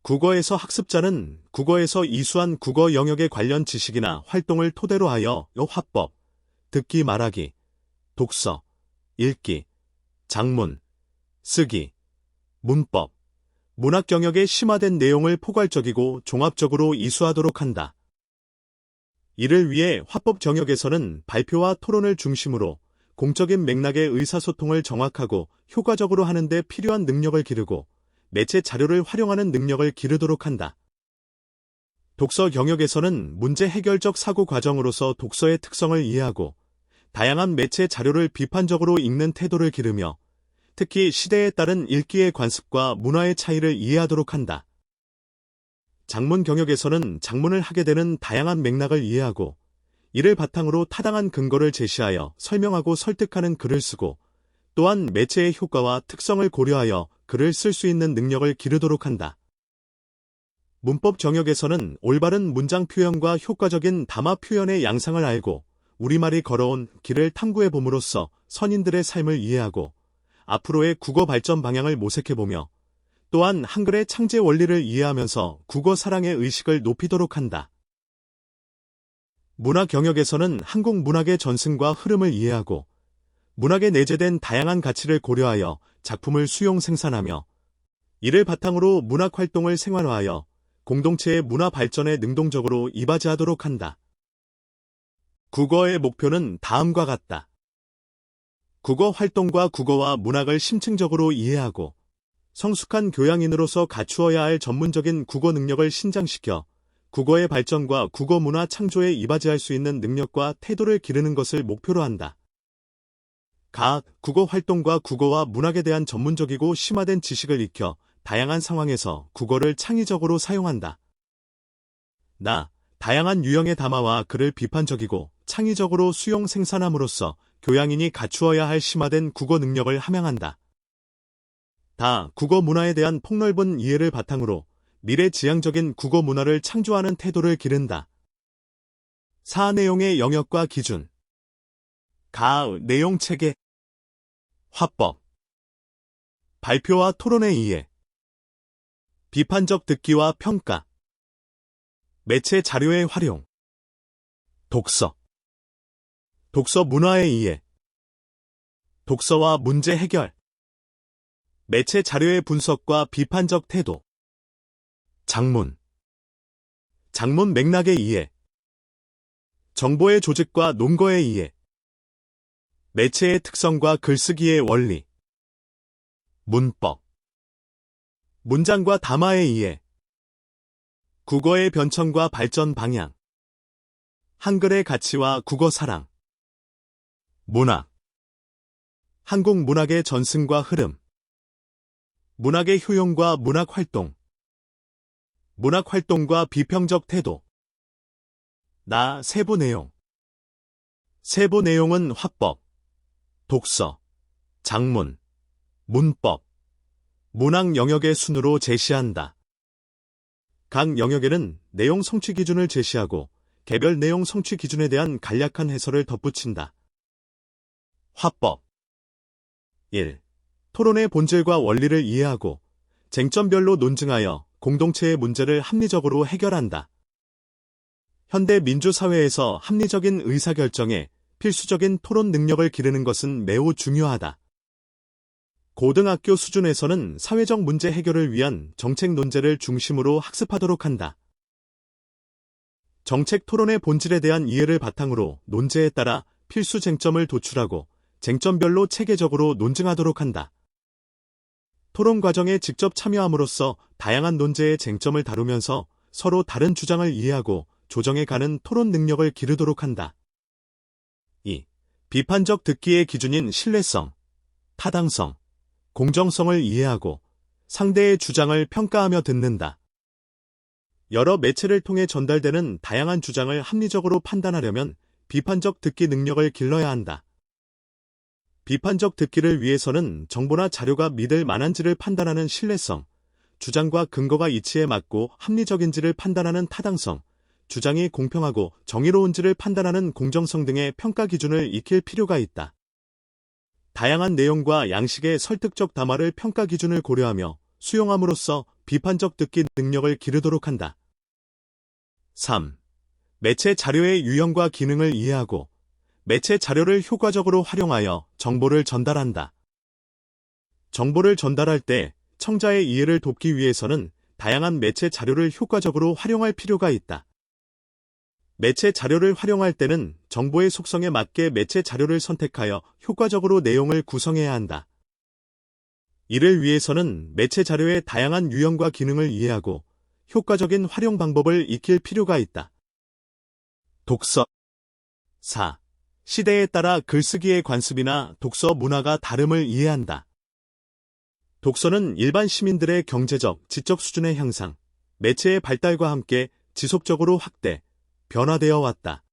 Speaker 1: 국어에서 학습자는 국어에서 이수한 국어 영역의 관련 지식이나 활동을 토대로 하여 화법, 듣기 말하기, 독서, 읽기, 작문, 쓰기, 문법, 문학 영역의 심화된 내용을 포괄적이고 종합적으로 이수하도록 한다. 이를 위해 화법 영역에서는 발표와 토론을 중심으로 공적인 맥락의 의사소통을 정확하고 효과적으로 하는 데 필요한 능력을 기르고 매체 자료를 활용하는 능력을 기르도록 한다. 독서 영역에서는 문제 해결적 사고 과정으로서 독서의 특성을 이해하고 다양한 매체 자료를 비판적으로 읽는 태도를 기르며 특히 시대에 따른 읽기의 관습과 문화의 차이를 이해하도록 한다. 작문 경역에서는 작문을 하게 되는 다양한 맥락을 이해하고 이를 바탕으로 타당한 근거를 제시하여 설명하고 설득하는 글을 쓰고 또한 매체의 효과와 특성을 고려하여 글을 쓸 수 있는 능력을 기르도록 한다. 문법 정역에서는 올바른 문장 표현과 효과적인 담화 표현의 양상을 알고 우리말이 걸어온 길을 탐구해 봄으로써 선인들의 삶을 이해하고 앞으로의 국어 발전 방향을 모색해보며 또한 한글의 창제 원리를 이해하면서 국어 사랑의 의식을 높이도록 한다. 문학 영역에서는 한국 문학의 전승과 흐름을 이해하고 문학에 내재된 다양한 가치를 고려하여 작품을 수용 생산하며 이를 바탕으로 문학 활동을 생활화하여 공동체의 문화 발전에 능동적으로 이바지하도록 한다. 국어의 목표는 다음과 같다. 국어 활동과 국어와 문학을 심층적으로 이해하고 성숙한 교양인으로서 갖추어야 할 전문적인 국어 능력을 신장시켜 국어의 발전과 국어 문화 창조에 이바지할 수 있는 능력과 태도를 기르는 것을 목표로 한다. 각 국어 활동과 국어와 문학에 대한 전문적이고 심화된 지식을 익혀 다양한 상황에서 국어를 창의적으로 사용한다. 다양한 유형의 담화와 글을 비판적이고 창의적으로 수용 생산함으로써 교양인이 갖추어야 할 심화된 국어 능력을 함양한다. 국어 문화에 대한 폭넓은 이해를 바탕으로 미래지향적인 국어 문화를 창조하는 태도를 기른다. 4. 내용의 영역과 기준. 내용 체계, 화법, 발표와 토론의 이해, 비판적 듣기와 평가, 매체 자료의 활용, 독서, 독서 문화의 이해, 독서와 문제 해결, 매체 자료의 분석과 비판적 태도, 작문, 작문 맥락의 이해, 정보의 조직과 논거의 이해, 매체의 특성과 글쓰기의 원리, 문법, 문장과 담화의 이해, 국어의 변천과 발전 방향, 한글의 가치와 국어 사랑, 문학, 한국 문학의 전승과 흐름, 문학의 효용과 문학 활동과 비평적 태도. 세부 내용. 세부 내용은 화법, 독서, 작문, 문법, 문학 영역의 순으로 제시한다. 각 영역에는 내용 성취 기준을 제시하고 개별 내용 성취 기준에 대한 간략한 해설을 덧붙인다. 화법 1. 토론의 본질과 원리를 이해하고 쟁점별로 논증하여 공동체의 문제를 합리적으로 해결한다. 현대 민주사회에서 합리적인 의사결정에 필수적인 토론 능력을 기르는 것은 매우 중요하다. 고등학교 수준에서는 사회적 문제 해결을 위한 정책 논제를 중심으로 학습하도록 한다. 정책 토론의 본질에 대한 이해를 바탕으로 논제에 따라 필수 쟁점을 도출하고 쟁점별로 체계적으로 논증하도록 한다. 토론 과정에 직접 참여함으로써 다양한 논제의 쟁점을 다루면서 서로 다른 주장을 이해하고 조정해가는 토론 능력을 기르도록 한다. 2. 비판적 듣기의 기준인 신뢰성, 타당성, 공정성을 이해하고 상대의 주장을 평가하며 듣는다. 여러 매체를 통해 전달되는 다양한 주장을 합리적으로 판단하려면 비판적 듣기 능력을 길러야 한다. 비판적 듣기를 위해서는 정보나 자료가 믿을 만한지를 판단하는 신뢰성, 주장과 근거가 이치에 맞고 합리적인지를 판단하는 타당성, 주장이 공평하고 정의로운지를 판단하는 공정성 등의 평가 기준을 익힐 필요가 있다. 다양한 내용과 양식의 설득적 담화를 평가 기준을 고려하며 수용함으로써 비판적 듣기 능력을 기르도록 한다. 3. 매체 자료의 유형과 기능을 이해하고 매체 자료를 효과적으로 활용하여 정보를 전달한다. 정보를 전달할 때 청자의 이해를 돕기 위해서는 다양한 매체 자료를 효과적으로 활용할 필요가 있다. 매체 자료를 활용할 때는 정보의 속성에 맞게 매체 자료를 선택하여 효과적으로 내용을 구성해야 한다. 이를 위해서는 매체 자료의 다양한 유형과 기능을 이해하고 효과적인 활용 방법을 익힐 필요가 있다. 독서. 4. 시대에 따라 글쓰기의 관습이나 독서 문화가 다름을 이해한다. 독서는 일반 시민들의 경제적, 지적 수준의 향상, 매체의 발달과 함께 지속적으로 확대, 변화되어 왔다.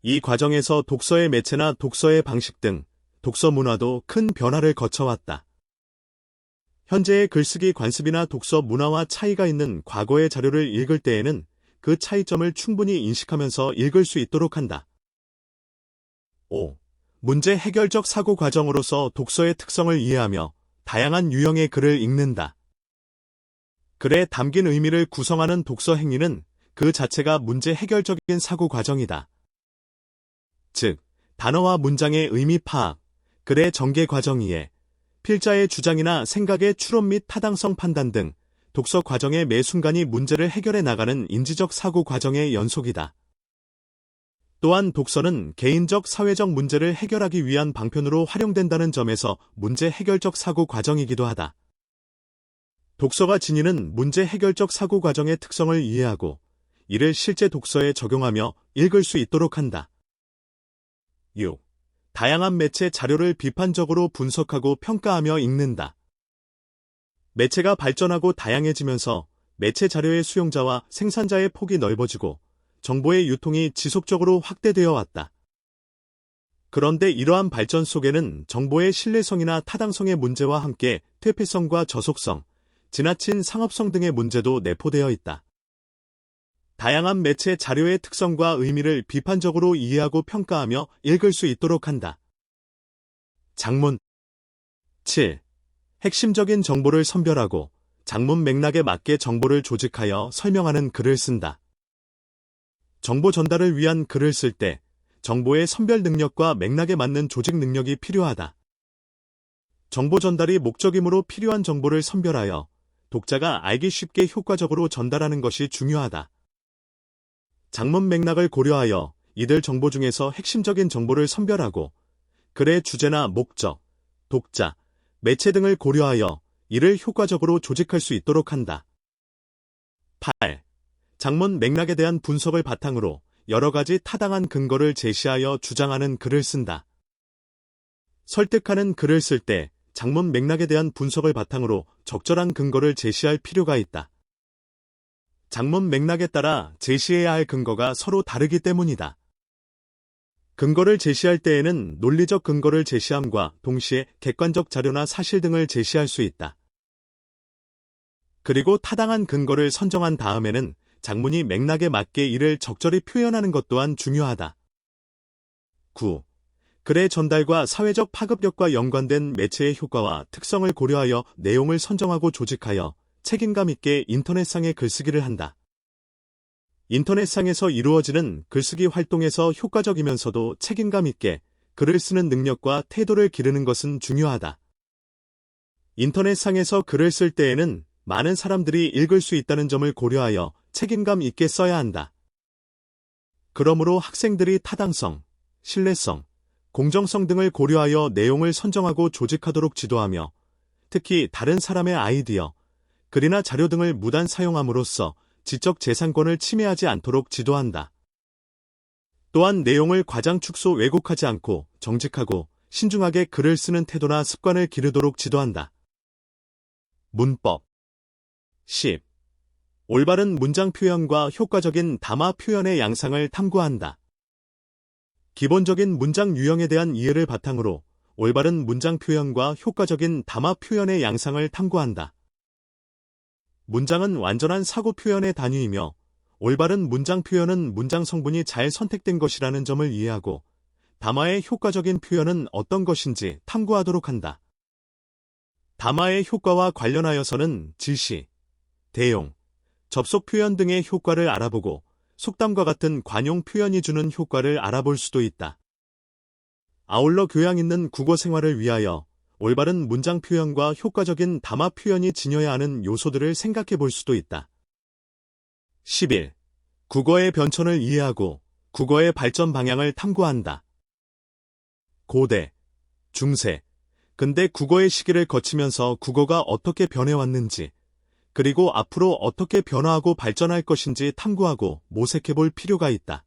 Speaker 1: 이 과정에서 독서의 매체나 독서의 방식 등 독서 문화도 큰 변화를 거쳐왔다. 현재의 글쓰기 관습이나 독서 문화와 차이가 있는 과거의 자료를 읽을 때에는 그 차이점을 충분히 인식하면서 읽을 수 있도록 한다. 5. 문제 해결적 사고 과정으로서 독서의 특성을 이해하며 다양한 유형의 글을 읽는다. 글에 담긴 의미를 구성하는 독서 행위는 그 자체가 문제 해결적인 사고 과정이다. 즉, 단어와 문장의 의미 파악, 글의 전개 과정 이해, 필자의 주장이나 생각의 추론 및 타당성 판단 등 독서 과정의 매 순간이 문제를 해결해 나가는 인지적 사고 과정의 연속이다. 또한 독서는 개인적, 사회적 문제를 해결하기 위한 방편으로 활용된다는 점에서 문제 해결적 사고 과정이기도 하다. 독서가 지니는 문제 해결적 사고 과정의 특성을 이해하고 이를 실제 독서에 적용하며 읽을 수 있도록 한다. 6. 다양한 매체 자료를 비판적으로 분석하고 평가하며 읽는다. 매체가 발전하고 다양해지면서 매체 자료의 수용자와 생산자의 폭이 넓어지고 정보의 유통이 지속적으로 확대되어 왔다. 그런데 이러한 발전 속에는 정보의 신뢰성이나 타당성의 문제와 함께 퇴폐성과 저속성, 지나친 상업성 등의 문제도 내포되어 있다. 다양한 매체 자료의 특성과 의미를 비판적으로 이해하고 평가하며 읽을 수 있도록 한다. 장문. 7. 핵심적인 정보를 선별하고 장문 맥락에 맞게 정보를 조직하여 설명하는 글을 쓴다. 정보 전달을 위한 글을 쓸 때 정보의 선별 능력과 맥락에 맞는 조직 능력이 필요하다. 정보 전달이 목적이므로 필요한 정보를 선별하여 독자가 알기 쉽게 효과적으로 전달하는 것이 중요하다. 장문 맥락을 고려하여 이들 정보 중에서 핵심적인 정보를 선별하고 글의 주제나 목적, 독자, 매체 등을 고려하여 이를 효과적으로 조직할 수 있도록 한다. 8. 장문 맥락에 대한 분석을 바탕으로 여러 가지 타당한 근거를 제시하여 주장하는 글을 쓴다. 설득하는 글을 쓸 때 장문 맥락에 대한 분석을 바탕으로 적절한 근거를 제시할 필요가 있다. 장문 맥락에 따라 제시해야 할 근거가 서로 다르기 때문이다. 근거를 제시할 때에는 논리적 근거를 제시함과 동시에 객관적 자료나 사실 등을 제시할 수 있다. 그리고 타당한 근거를 선정한 다음에는 장문이 맥락에 맞게 이를 적절히 표현하는 것 또한 중요하다. 9. 글의 전달과 사회적 파급력과 연관된 매체의 효과와 특성을 고려하여 내용을 선정하고 조직하여 책임감 있게 인터넷상의 글쓰기를 한다. 인터넷상에서 이루어지는 글쓰기 활동에서 효과적이면서도 책임감 있게 글을 쓰는 능력과 태도를 기르는 것은 중요하다. 인터넷상에서 글을 쓸 때에는 많은 사람들이 읽을 수 있다는 점을 고려하여 책임감 있게 써야 한다. 그러므로 학생들이 타당성, 신뢰성, 공정성 등을 고려하여 내용을 선정하고 조직하도록 지도하며 특히 다른 사람의 아이디어, 글이나 자료 등을 무단 사용함으로써 지적 재산권을 침해하지 않도록 지도한다. 또한 내용을 과장 축소 왜곡하지 않고 정직하고 신중하게 글을 쓰는 태도나 습관을 기르도록 지도한다. 문법 10. 올바른 문장 표현과 효과적인 담화 표현의 양상을 탐구한다. 기본적인 문장 유형에 대한 이해를 바탕으로 올바른 문장 표현과 효과적인 담화 표현의 양상을 탐구한다. 문장은 완전한 사고 표현의 단위이며 올바른 문장 표현은 문장 성분이 잘 선택된 것이라는 점을 이해하고 담화의 효과적인 표현은 어떤 것인지 탐구하도록 한다. 담화의 효과와 관련하여서는 지시, 대용, 접속 표현 등의 효과를 알아보고 속담과 같은 관용 표현이 주는 효과를 알아볼 수도 있다. 아울러 교양 있는 국어 생활을 위하여 올바른 문장 표현과 효과적인 담화 표현이 지녀야 하는 요소들을 생각해 볼 수도 있다. 11. 국어의 변천을 이해하고 국어의 발전 방향을 탐구한다. 고대, 중세, 근대 국어의 시기를 거치면서 국어가 어떻게 변해왔는지, 그리고 앞으로 어떻게 변화하고 발전할 것인지 탐구하고 모색해 볼 필요가 있다.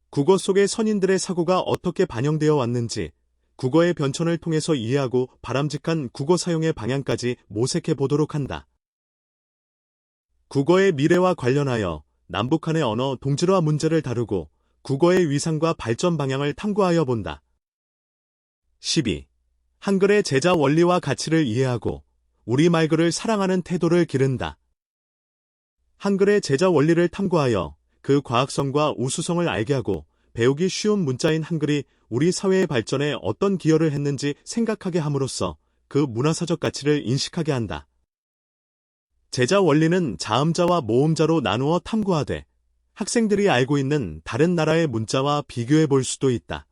Speaker 1: 국어 속의 선인들의 사고가 어떻게 반영되어 왔는지, 국어의 변천을 통해서 이해하고 바람직한 국어 사용의 방향까지 모색해 보도록 한다. 국어의 미래와 관련하여 남북한의 언어 동질화 문제를 다루고 국어의 위상과 발전 방향을 탐구하여 본다. 12. 한글의 제자 원리와 가치를 이해하고 우리말글을 사랑하는 태도를 기른다. 한글의 제자 원리를 탐구하여 그 과학성과 우수성을 알게 하고 배우기 쉬운 문자인 한글이 우리 사회의 발전에 어떤 기여를 했는지 생각하게 함으로써 그 문화사적 가치를 인식하게 한다. 제자 원리는 자음자와 모음자로 나누어 탐구하되 학생들이 알고 있는 다른 나라의 문자와 비교해 볼 수도 있다.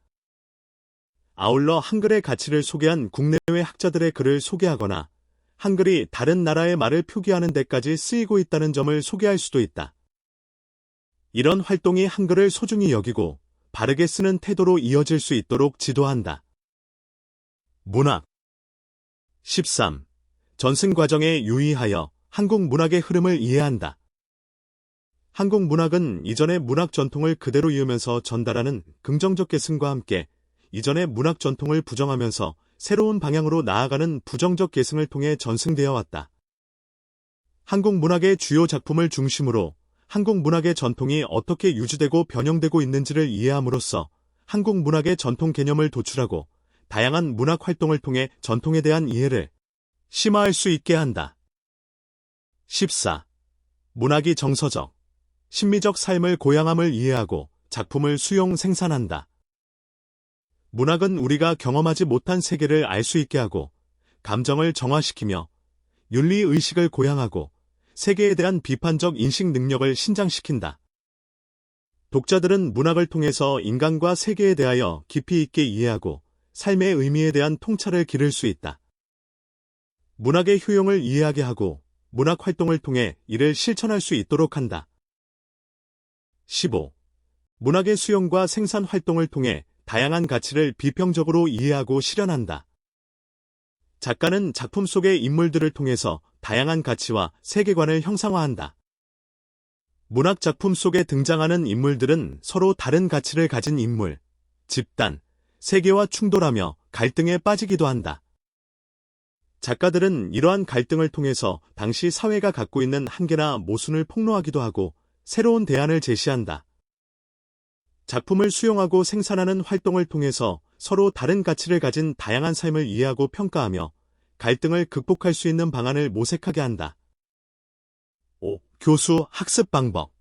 Speaker 1: 아울러 한글의 가치를 소개한 국내외 학자들의 글을 소개하거나 한글이 다른 나라의 말을 표기하는 데까지 쓰이고 있다는 점을 소개할 수도 있다. 이런 활동이 한글을 소중히 여기고 바르게 쓰는 태도로 이어질 수 있도록 지도한다. 문학 13. 전승 과정에 유의하여 한국 문학의 흐름을 이해한다. 한국 문학은 이전의 문학 전통을 그대로 이으면서 전달하는 긍정적 계승과 함께 이전의 문학 전통을 부정하면서 새로운 방향으로 나아가는 부정적 계승을 통해 전승되어 왔다. 한국 문학의 주요 작품을 중심으로 한국 문학의 전통이 어떻게 유지되고 변형되고 있는지를 이해함으로써 한국 문학의 전통 개념을 도출하고 다양한 문학 활동을 통해 전통에 대한 이해를 심화할 수 있게 한다. 14. 문학이 정서적, 심미적 삶을 고양함을 이해하고 작품을 수용 생산한다. 문학은 우리가 경험하지 못한 세계를 알 수 있게 하고 감정을 정화시키며 윤리의식을 고양하고 세계에 대한 비판적 인식 능력을 신장시킨다. 독자들은 문학을 통해서 인간과 세계에 대하여 깊이 있게 이해하고 삶의 의미에 대한 통찰을 기를 수 있다. 문학의 효용을 이해하게 하고 문학 활동을 통해 이를 실천할 수 있도록 한다. 15. 문학의 수용과 생산 활동을 통해 다양한 가치를 비평적으로 이해하고 실현한다. 작가는 작품 속의 인물들을 통해서 다양한 가치와 세계관을 형상화한다. 문학 작품 속에 등장하는 인물들은 서로 다른 가치를 가진 인물, 집단, 세계와 충돌하며 갈등에 빠지기도 한다. 작가들은 이러한 갈등을 통해서 당시 사회가 갖고 있는 한계나 모순을 폭로하기도 하고 새로운 대안을 제시한다. 작품을 수용하고 생산하는 활동을 통해서 서로 다른 가치를 가진 다양한 삶을 이해하고 평가하며 갈등을 극복할 수 있는 방안을 모색하게 한다. 5. 교수 학습 방법.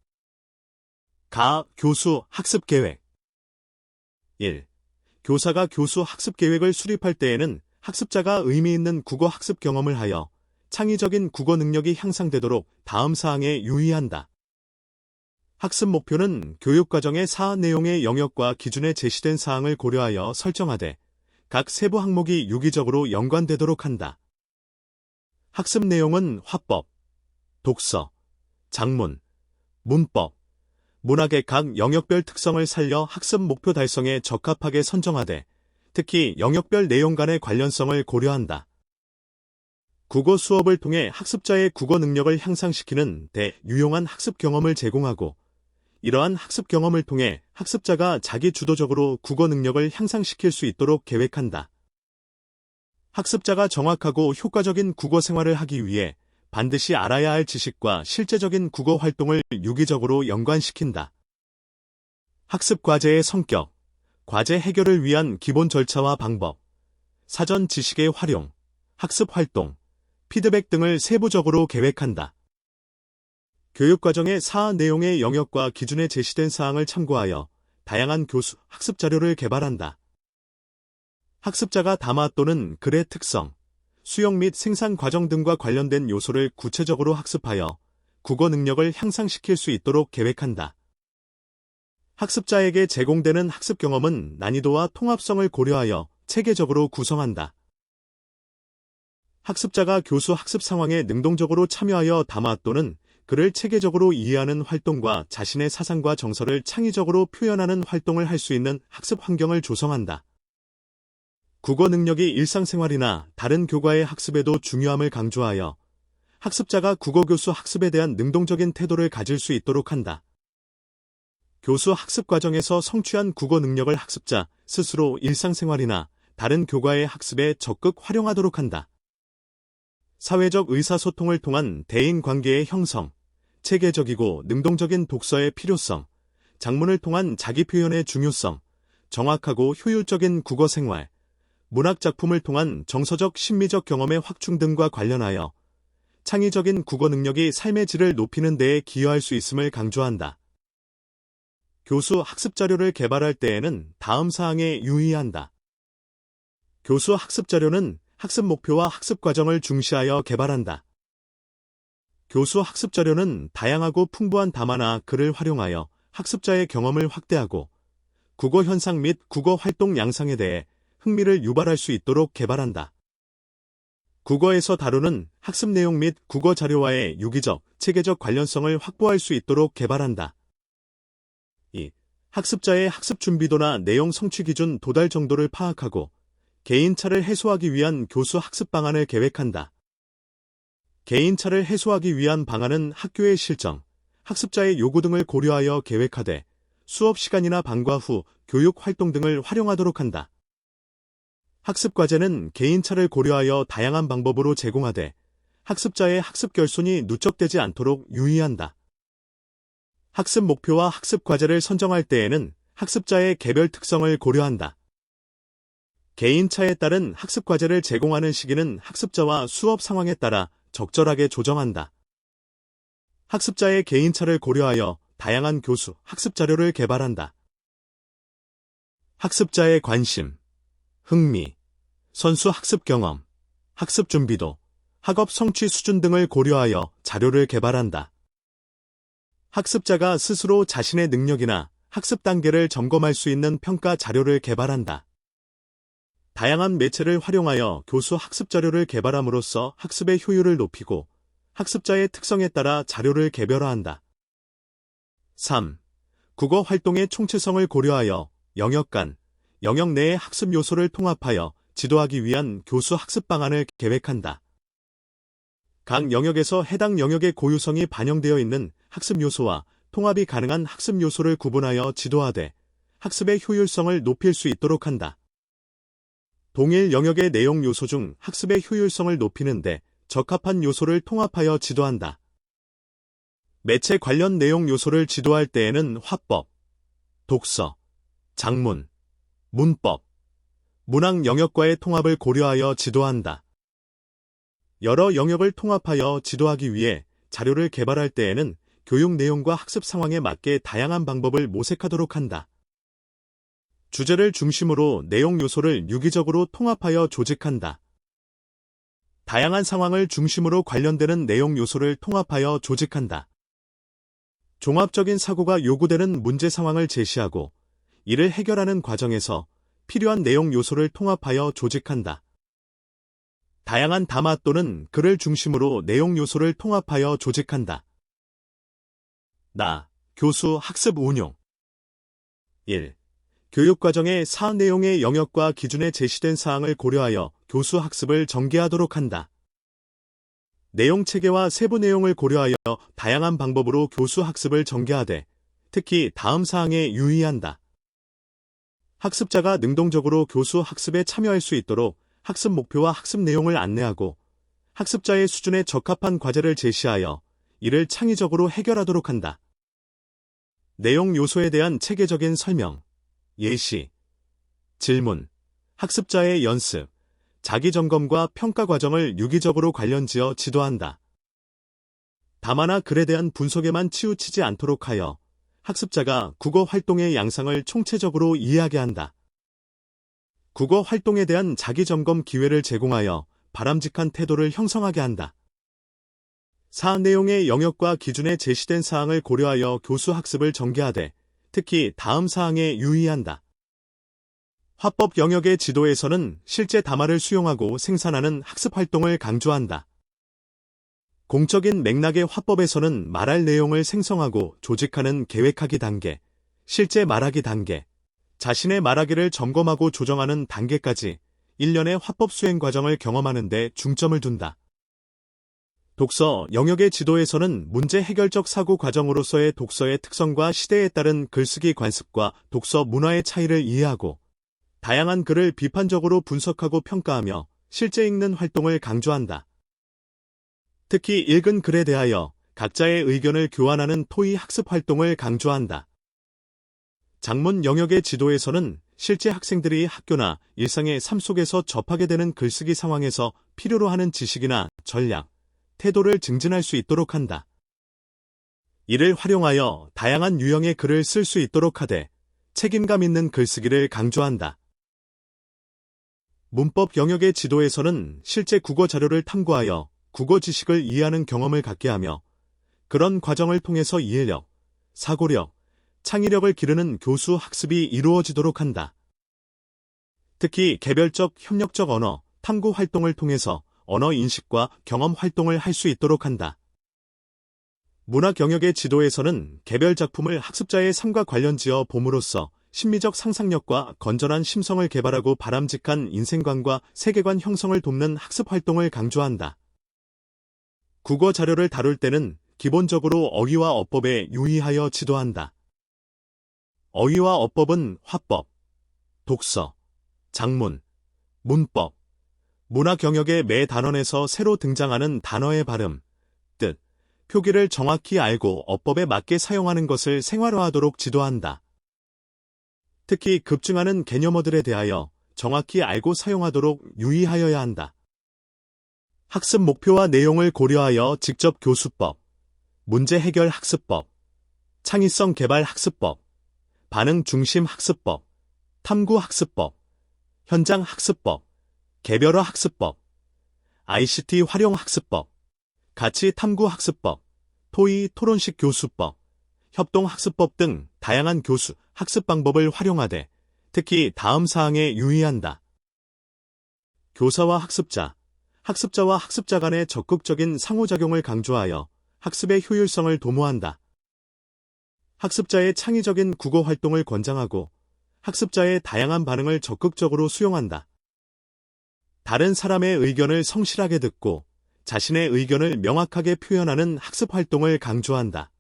Speaker 1: 교수 학습 계획. 1. 교사가 교수 학습 계획을 수립할 때에는 학습자가 의미 있는 국어 학습 경험을 하여 창의적인 국어 능력이 향상되도록 다음 사항에 유의한다. 학습 목표는 교육과정의 사안 내용의 영역과 기준에 제시된 사항을 고려하여 설정하되 각 세부 항목이 유기적으로 연관되도록 한다. 학습 내용은 화법, 독서, 작문, 문법, 문학의 각 영역별 특성을 살려 학습 목표 달성에 적합하게 선정하되 특히 영역별 내용 간의 관련성을 고려한다. 국어 수업을 통해 학습자의 국어 능력을 향상시키는 데 유용한 학습 경험을 제공하고 이러한 학습 경험을 통해 학습자가 자기 주도적으로 국어 능력을 향상시킬 수 있도록 계획한다. 학습자가 정확하고 효과적인 국어 생활을 하기 위해 반드시 알아야 할 지식과 실제적인 국어 활동을 유기적으로 연관시킨다. 학습 과제의 성격, 과제 해결을 위한 기본 절차와 방법, 사전 지식의 활용, 학습 활동, 피드백 등을 세부적으로 계획한다. 교육과정의 사안 내용의 영역과 기준에 제시된 사항을 참고하여 다양한 교수, 학습 자료를 개발한다. 학습자가 담화 또는 글의 특성, 수용 및 생산 과정 등과 관련된 요소를 구체적으로 학습하여 국어 능력을 향상시킬 수 있도록 계획한다. 학습자에게 제공되는 학습 경험은 난이도와 통합성을 고려하여 체계적으로 구성한다. 학습자가 교수 학습 상황에 능동적으로 참여하여 담화 또는 글을 체계적으로 이해하는 활동과 자신의 사상과 정서를 창의적으로 표현하는 활동을 할 수 있는 학습 환경을 조성한다. 국어 능력이 일상생활이나 다른 교과의 학습에도 중요함을 강조하여 학습자가 국어교수 학습에 대한 능동적인 태도를 가질 수 있도록 한다. 교수 학습 과정에서 성취한 국어 능력을 학습자 스스로 일상생활이나 다른 교과의 학습에 적극 활용하도록 한다. 사회적 의사소통을 통한 대인관계의 형성, 체계적이고 능동적인 독서의 필요성, 작문을 통한 자기표현의 중요성, 정확하고 효율적인 국어생활, 문학작품을 통한 정서적 심미적 경험의 확충 등과 관련하여 창의적인 국어 능력이 삶의 질을 높이는 데에 기여할 수 있음을 강조한다. 교수 학습 자료를 개발할 때에는 다음 사항에 유의한다. 교수 학습 자료는 학습 목표와 학습 과정을 중시하여 개발한다. 교수 학습 자료는 다양하고 풍부한 담화나 글을 활용하여 학습자의 경험을 확대하고 국어 현상 및 국어 활동 양상에 대해 흥미를 유발할 수 있도록 개발한다. 국어에서 다루는 학습 내용 및 국어 자료와의 유기적, 체계적 관련성을 확보할 수 있도록 개발한다. 2. 학습자의 학습 준비도나 내용 성취 기준 도달 정도를 파악하고 개인차를 해소하기 위한 교수 학습 방안을 계획한다. 개인차를 해소하기 위한 방안은 학교의 실정, 학습자의 요구 등을 고려하여 계획하되 수업 시간이나 방과 후 교육 활동 등을 활용하도록 한다. 학습 과제는 개인차를 고려하여 다양한 방법으로 제공하되 학습자의 학습 결손이 누적되지 않도록 유의한다. 학습 목표와 학습 과제를 선정할 때에는 학습자의 개별 특성을 고려한다. 개인차에 따른 학습 과제를 제공하는 시기는 학습자와 수업 상황에 따라 적절하게 조정한다. 학습자의 개인차를 고려하여 다양한 교수, 학습 자료를 개발한다. 학습자의 관심, 흥미, 선수 학습 경험, 학습 준비도, 학업 성취 수준 등을 고려하여 자료를 개발한다. 학습자가 스스로 자신의 능력이나 학습 단계를 점검할 수 있는 평가 자료를 개발한다. 다양한 매체를 활용하여 교수 학습 자료를 개발함으로써 학습의 효율을 높이고 학습자의 특성에 따라 자료를 개별화한다. 3. 국어 활동의 총체성을 고려하여 영역 간, 영역 내의 학습 요소를 통합하여 지도하기 위한 교수 학습 방안을 계획한다. 각 영역에서 해당 영역의 고유성이 반영되어 있는 학습 요소와 통합이 가능한 학습 요소를 구분하여 지도하되 학습의 효율성을 높일 수 있도록 한다. 동일 영역의 내용 요소 중 학습의 효율성을 높이는 데 적합한 요소를 통합하여 지도한다. 매체 관련 내용 요소를 지도할 때에는 화법, 독서, 작문, 문법, 문학 영역과의 통합을 고려하여 지도한다. 여러 영역을 통합하여 지도하기 위해 자료를 개발할 때에는 교육 내용과 학습 상황에 맞게 다양한 방법을 모색하도록 한다. 주제를 중심으로 내용 요소를 유기적으로 통합하여 조직한다. 다양한 상황을 중심으로 관련되는 내용 요소를 통합하여 조직한다. 종합적인 사고가 요구되는 문제 상황을 제시하고 이를 해결하는 과정에서 필요한 내용 요소를 통합하여 조직한다. 다양한 담화 또는 글을 중심으로 내용 요소를 통합하여 조직한다. 교수 학습 운용 1. 교육과정의 사안 내용의 영역과 기준에 제시된 사항을 고려하여 교수 학습을 전개하도록 한다. 내용 체계와 세부 내용을 고려하여 다양한 방법으로 교수 학습을 전개하되 특히 다음 사항에 유의한다. 학습자가 능동적으로 교수 학습에 참여할 수 있도록 학습 목표와 학습 내용을 안내하고 학습자의 수준에 적합한 과제를 제시하여 이를 창의적으로 해결하도록 한다. 내용 요소에 대한 체계적인 설명, 예시, 질문, 학습자의 연습, 자기점검과 평가 과정을 유기적으로 관련지어 지도한다. 담화나 글에 대한 분석에만 치우치지 않도록 하여 학습자가 국어 활동의 양상을 총체적으로 이해하게 한다. 국어 활동에 대한 자기점검 기회를 제공하여 바람직한 태도를 형성하게 한다. 사안 내용의 영역과 기준에 제시된 사항을 고려하여 교수 학습을 전개하되 특히 다음 사항에 유의한다. 화법 영역의 지도에서는 실제 담화를 수용하고 생산하는 학습 활동을 강조한다. 공적인 맥락의 화법에서는 말할 내용을 생성하고 조직하는 계획하기 단계, 실제 말하기 단계, 자신의 말하기를 점검하고 조정하는 단계까지 일련의 화법 수행 과정을 경험하는 데 중점을 둔다. 독서 영역의 지도에서는 문제 해결적 사고 과정으로서의 독서의 특성과 시대에 따른 글쓰기 관습과 독서 문화의 차이를 이해하고 다양한 글을 비판적으로 분석하고 평가하며 실제 읽는 활동을 강조한다. 특히 읽은 글에 대하여 각자의 의견을 교환하는 토의 학습 활동을 강조한다. 작문 영역의 지도에서는 실제 학생들이 학교나 일상의 삶 속에서 접하게 되는 글쓰기 상황에서 필요로 하는 지식이나 전략, 태도를 증진할 수 있도록 한다. 이를 활용하여 다양한 유형의 글을 쓸 수 있도록 하되 책임감 있는 글쓰기를 강조한다. 문법 영역의 지도에서는 실제 국어 자료를 탐구하여 국어 지식을 이해하는 경험을 갖게 하며 그런 과정을 통해서 이해력, 사고력, 창의력을 기르는 교수 학습이 이루어지도록 한다. 특히 개별적 협력적 언어, 탐구 활동을 통해서 언어 인식과 경험 활동을 할 수 있도록 한다. 문학 영역의 지도에서는 개별 작품을 학습자의 삶과 관련지어 봄으로써 심미적 상상력과 건전한 심성을 개발하고 바람직한 인생관과 세계관 형성을 돕는 학습 활동을 강조한다. 국어 자료를 다룰 때는 기본적으로 어휘와 어법에 유의하여 지도한다. 어휘와 어법은 화법, 독서, 작문, 문법, 문학 영역의 매 단원에서 새로 등장하는 단어의 발음, 뜻, 표기를 정확히 알고 어법에 맞게 사용하는 것을 생활화하도록 지도한다. 특히 급증하는 개념어들에 대하여 정확히 알고 사용하도록 유의하여야 한다. 학습 목표와 내용을 고려하여 직접 교수법, 문제 해결 학습법, 창의성 개발 학습법, 반응 중심 학습법, 탐구 학습법, 현장 학습법, 개별화 학습법, ICT 활용 학습법, 가치 탐구 학습법, 토의 토론식 교수법, 협동 학습법 등 다양한 교수 학습 방법을 활용하되 특히 다음 사항에 유의한다. 교사와 학습자, 학습자와 학습자 간의 적극적인 상호작용을 강조하여 학습의 효율성을 도모한다. 학습자의 창의적인 국어 활동을 권장하고 학습자의 다양한 반응을 적극적으로 수용한다. 다른 사람의 의견을 성실하게 듣고 자신의 의견을 명확하게 표현하는 학습 활동을 강조한다.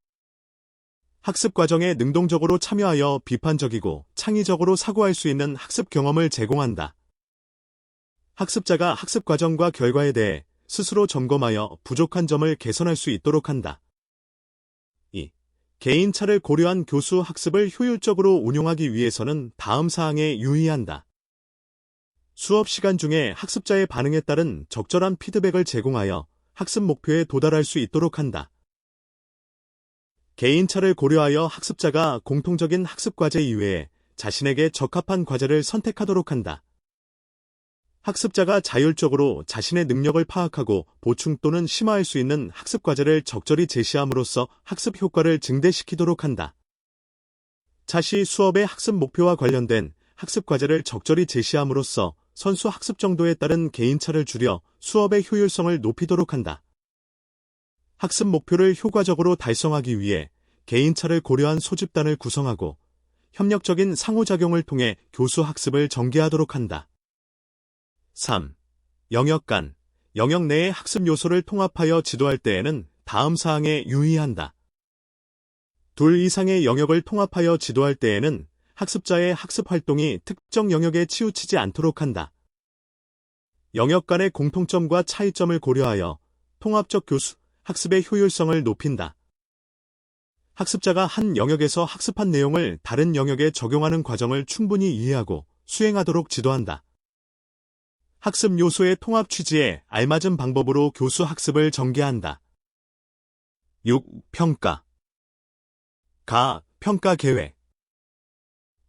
Speaker 1: 학습 과정에 능동적으로 참여하여 비판적이고 창의적으로 사고할 수 있는 학습 경험을 제공한다. 학습자가 학습 과정과 결과에 대해 스스로 점검하여 부족한 점을 개선할 수 있도록 한다. 2. 개인차를 고려한 교수 학습을 효율적으로 운용하기 위해서는 다음 사항에 유의한다. 수업 시간 중에 학습자의 반응에 따른 적절한 피드백을 제공하여 학습 목표에 도달할 수 있도록 한다. 개인차를 고려하여 학습자가 공통적인 학습 과제 이외에 자신에게 적합한 과제를 선택하도록 한다. 학습자가 자율적으로 자신의 능력을 파악하고 보충 또는 심화할 수 있는 학습 과제를 적절히 제시함으로써 학습 효과를 증대시키도록 한다. 자시 수업의 학습 목표와 관련된 학습 과제를 적절히 제시함으로써 선수 학습 정도에 따른 개인차를 줄여 수업의 효율성을 높이도록 한다. 학습 목표를 효과적으로 달성하기 위해 개인차를 고려한 소집단을 구성하고 협력적인 상호작용을 통해 교수 학습을 전개하도록 한다. 3. 영역 간, 영역 내의 학습 요소를 통합하여 지도할 때에는 다음 사항에 유의한다. 둘 이상의 영역을 통합하여 지도할 때에는 학습자의 학습 활동이 특정 영역에 치우치지 않도록 한다. 영역 간의 공통점과 차이점을 고려하여 통합적 교수, 학습의 효율성을 높인다. 학습자가 한 영역에서 학습한 내용을 다른 영역에 적용하는 과정을 충분히 이해하고 수행하도록 지도한다. 학습 요소의 통합 취지에 알맞은 방법으로 교수 학습을 전개한다. 6. 평가. 평가 계획.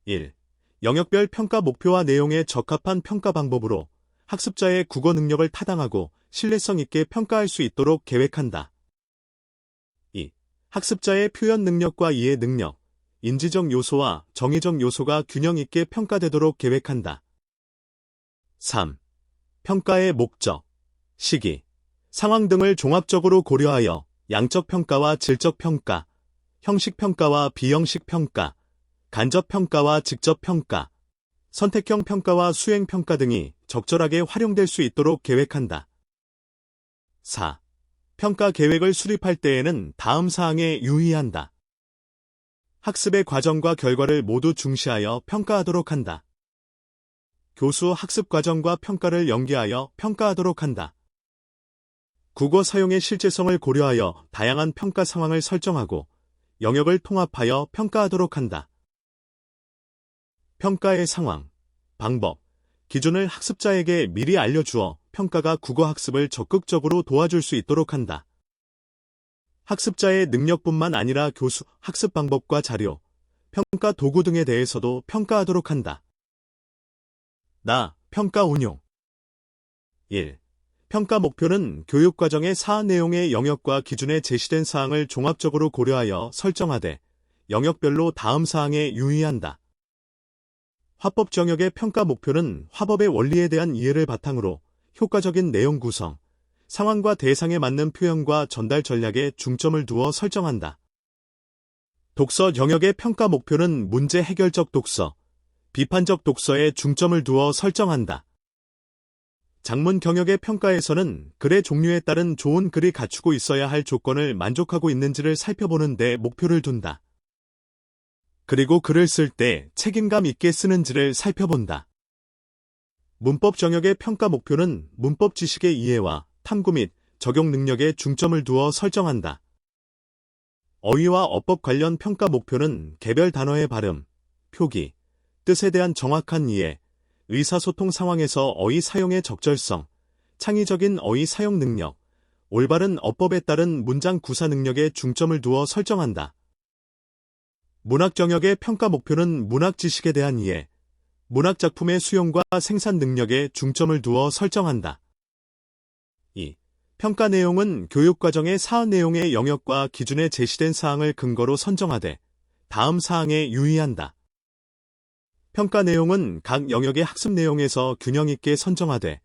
Speaker 1: 1. 영역별 평가 목표와 내용에 적합한 평가 방법으로 학습자의 국어 능력을 타당하고 신뢰성 있게 평가할 수 있도록 계획한다. 2. 학습자의 표현 능력과 이해 능력, 인지적 요소와 정의적 요소가 균형 있게 평가되도록 계획한다. 3. 평가의 목적, 시기, 상황 등을 종합적으로 고려하여 양적 평가와 질적 평가, 형식 평가와 비형식 평가, 간접 평가와 직접 평가, 선택형 평가와 수행 평가 등이 적절하게 활용될 수 있도록 계획한다. 4. 평가 계획을 수립할 때에는 다음 사항에 유의한다. 학습의 과정과 결과를 모두 중시하여 평가하도록 한다. 교수 학습 과정과 평가를 연계하여 평가하도록 한다. 국어 사용의 실제성을 고려하여 다양한 평가 상황을 설정하고 영역을 통합하여 평가하도록 한다. 평가의 상황, 방법, 기준을 학습자에게 미리 알려주어 평가가 국어 학습을 적극적으로 도와줄 수 있도록 한다. 학습자의 능력뿐만 아니라 교수 학습 방법과 자료, 평가 도구 등에 대해서도 평가하도록 한다. 평가 운용. 1. 평가 목표는 교육과정의 사안 내용의 영역과 기준에 제시된 사항을 종합적으로 고려하여 설정하되 영역별로 다음 사항에 유의한다. 화법 정역의 평가 목표는 화법의 원리에 대한 이해를 바탕으로 효과적인 내용 구성, 상황과 대상에 맞는 표현과 전달 전략에 중점을 두어 설정한다. 독서 영역의 평가 목표는 문제 해결적 독서, 비판적 독서에 중점을 두어 설정한다. 작문 경역의 평가에서는 글의 종류에 따른 좋은 글이 갖추고 있어야 할 조건을 만족하고 있는지를 살펴보는 데 목표를 둔다. 그리고 글을 쓸 때 책임감 있게 쓰는지를 살펴본다. 문법 정역의 평가 목표는 문법 지식의 이해와 탐구 및 적용 능력에 중점을 두어 설정한다. 어휘와 어법 관련 평가 목표는 개별 단어의 발음, 표기, 뜻에 대한 정확한 이해, 의사소통 상황에서 어휘 사용의 적절성, 창의적인 어휘 사용 능력, 올바른 어법에 따른 문장 구사 능력에 중점을 두어 설정한다. 문학 정역의 평가 목표는 문학 지식에 대한 이해, 문학 작품의 수용과 생산 능력에 중점을 두어 설정한다. 2. 평가 내용은 교육과정의 사안 내용의 영역과 기준에 제시된 사항을 근거로 선정하되 다음 사항에 유의한다. 평가 내용은 각 영역의 학습 내용에서 균형 있게 선정하되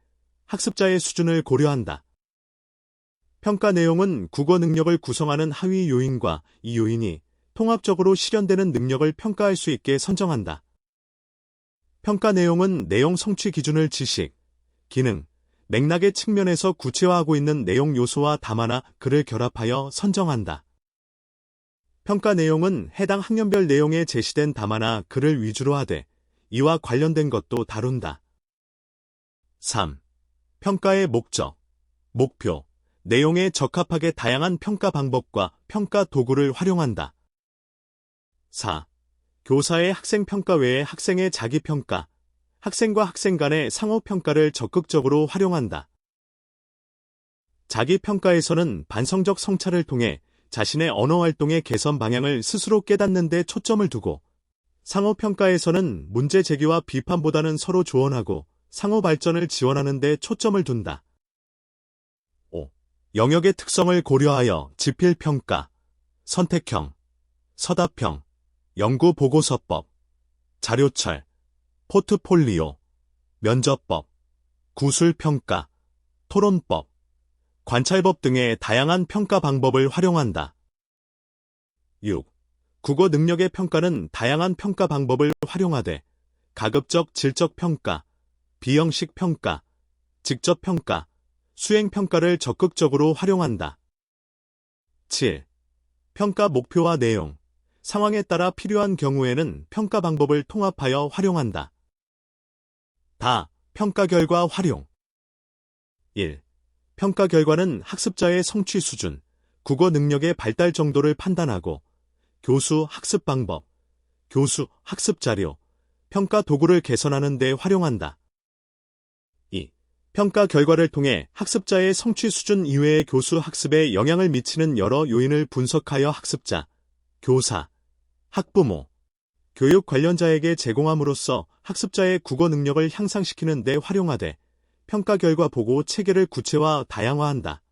Speaker 1: 학습자의 수준을 고려한다. 평가 내용은 국어 능력을 구성하는 하위 요인과 이 요인이 통합적으로 실현되는 능력을 평가할 수 있게 선정한다. 평가 내용은 내용 성취 기준을 지식, 기능, 맥락의 측면에서 구체화하고 있는 내용 요소와 담아나 글을 결합하여 선정한다. 평가 내용은 해당 학년별 내용에 제시된 담아나 글을 위주로 하되 이와 관련된 것도 다룬다. 3. 평가의 목적, 목표, 내용에 적합하게 다양한 평가 방법과 평가 도구를 활용한다. 4. 교사의 학생평가 외에 학생의 자기평가, 학생과 학생 간의 상호평가를 적극적으로 활용한다. 자기평가에서는 반성적 성찰을 통해 자신의 언어활동의 개선 방향을 스스로 깨닫는 데 초점을 두고 상호평가에서는 문제 제기와 비판보다는 서로 조언하고 상호 발전을 지원하는 데 초점을 둔다. 5. 영역의 특성을 고려하여 지필평가, 선택형, 서답형, 연구보고서법, 자료철, 포트폴리오, 면접법, 구술평가, 토론법, 관찰법 등의 다양한 평가 방법을 활용한다. 6. 국어 능력의 평가는 다양한 평가 방법을 활용하되 가급적 질적 평가, 비형식 평가, 직접 평가, 수행 평가를 적극적으로 활용한다. 7. 평가 목표와 내용, 상황에 따라 필요한 경우에는 평가 방법을 통합하여 활용한다. 평가 결과 활용. 1. 평가 결과는 학습자의 성취 수준, 국어 능력의 발달 정도를 판단하고 교수 학습 방법, 교수 학습 자료, 평가 도구를 개선하는 데 활용한다. 2. 평가 결과를 통해 학습자의 성취 수준 이외의 교수 학습에 영향을 미치는 여러 요인을 분석하여 학습자, 교사, 학부모, 교육 관련자에게 제공함으로써 학습자의 국어 능력을 향상시키는 데 활용하되 평가 결과 보고 체계를 구체화 다양화한다.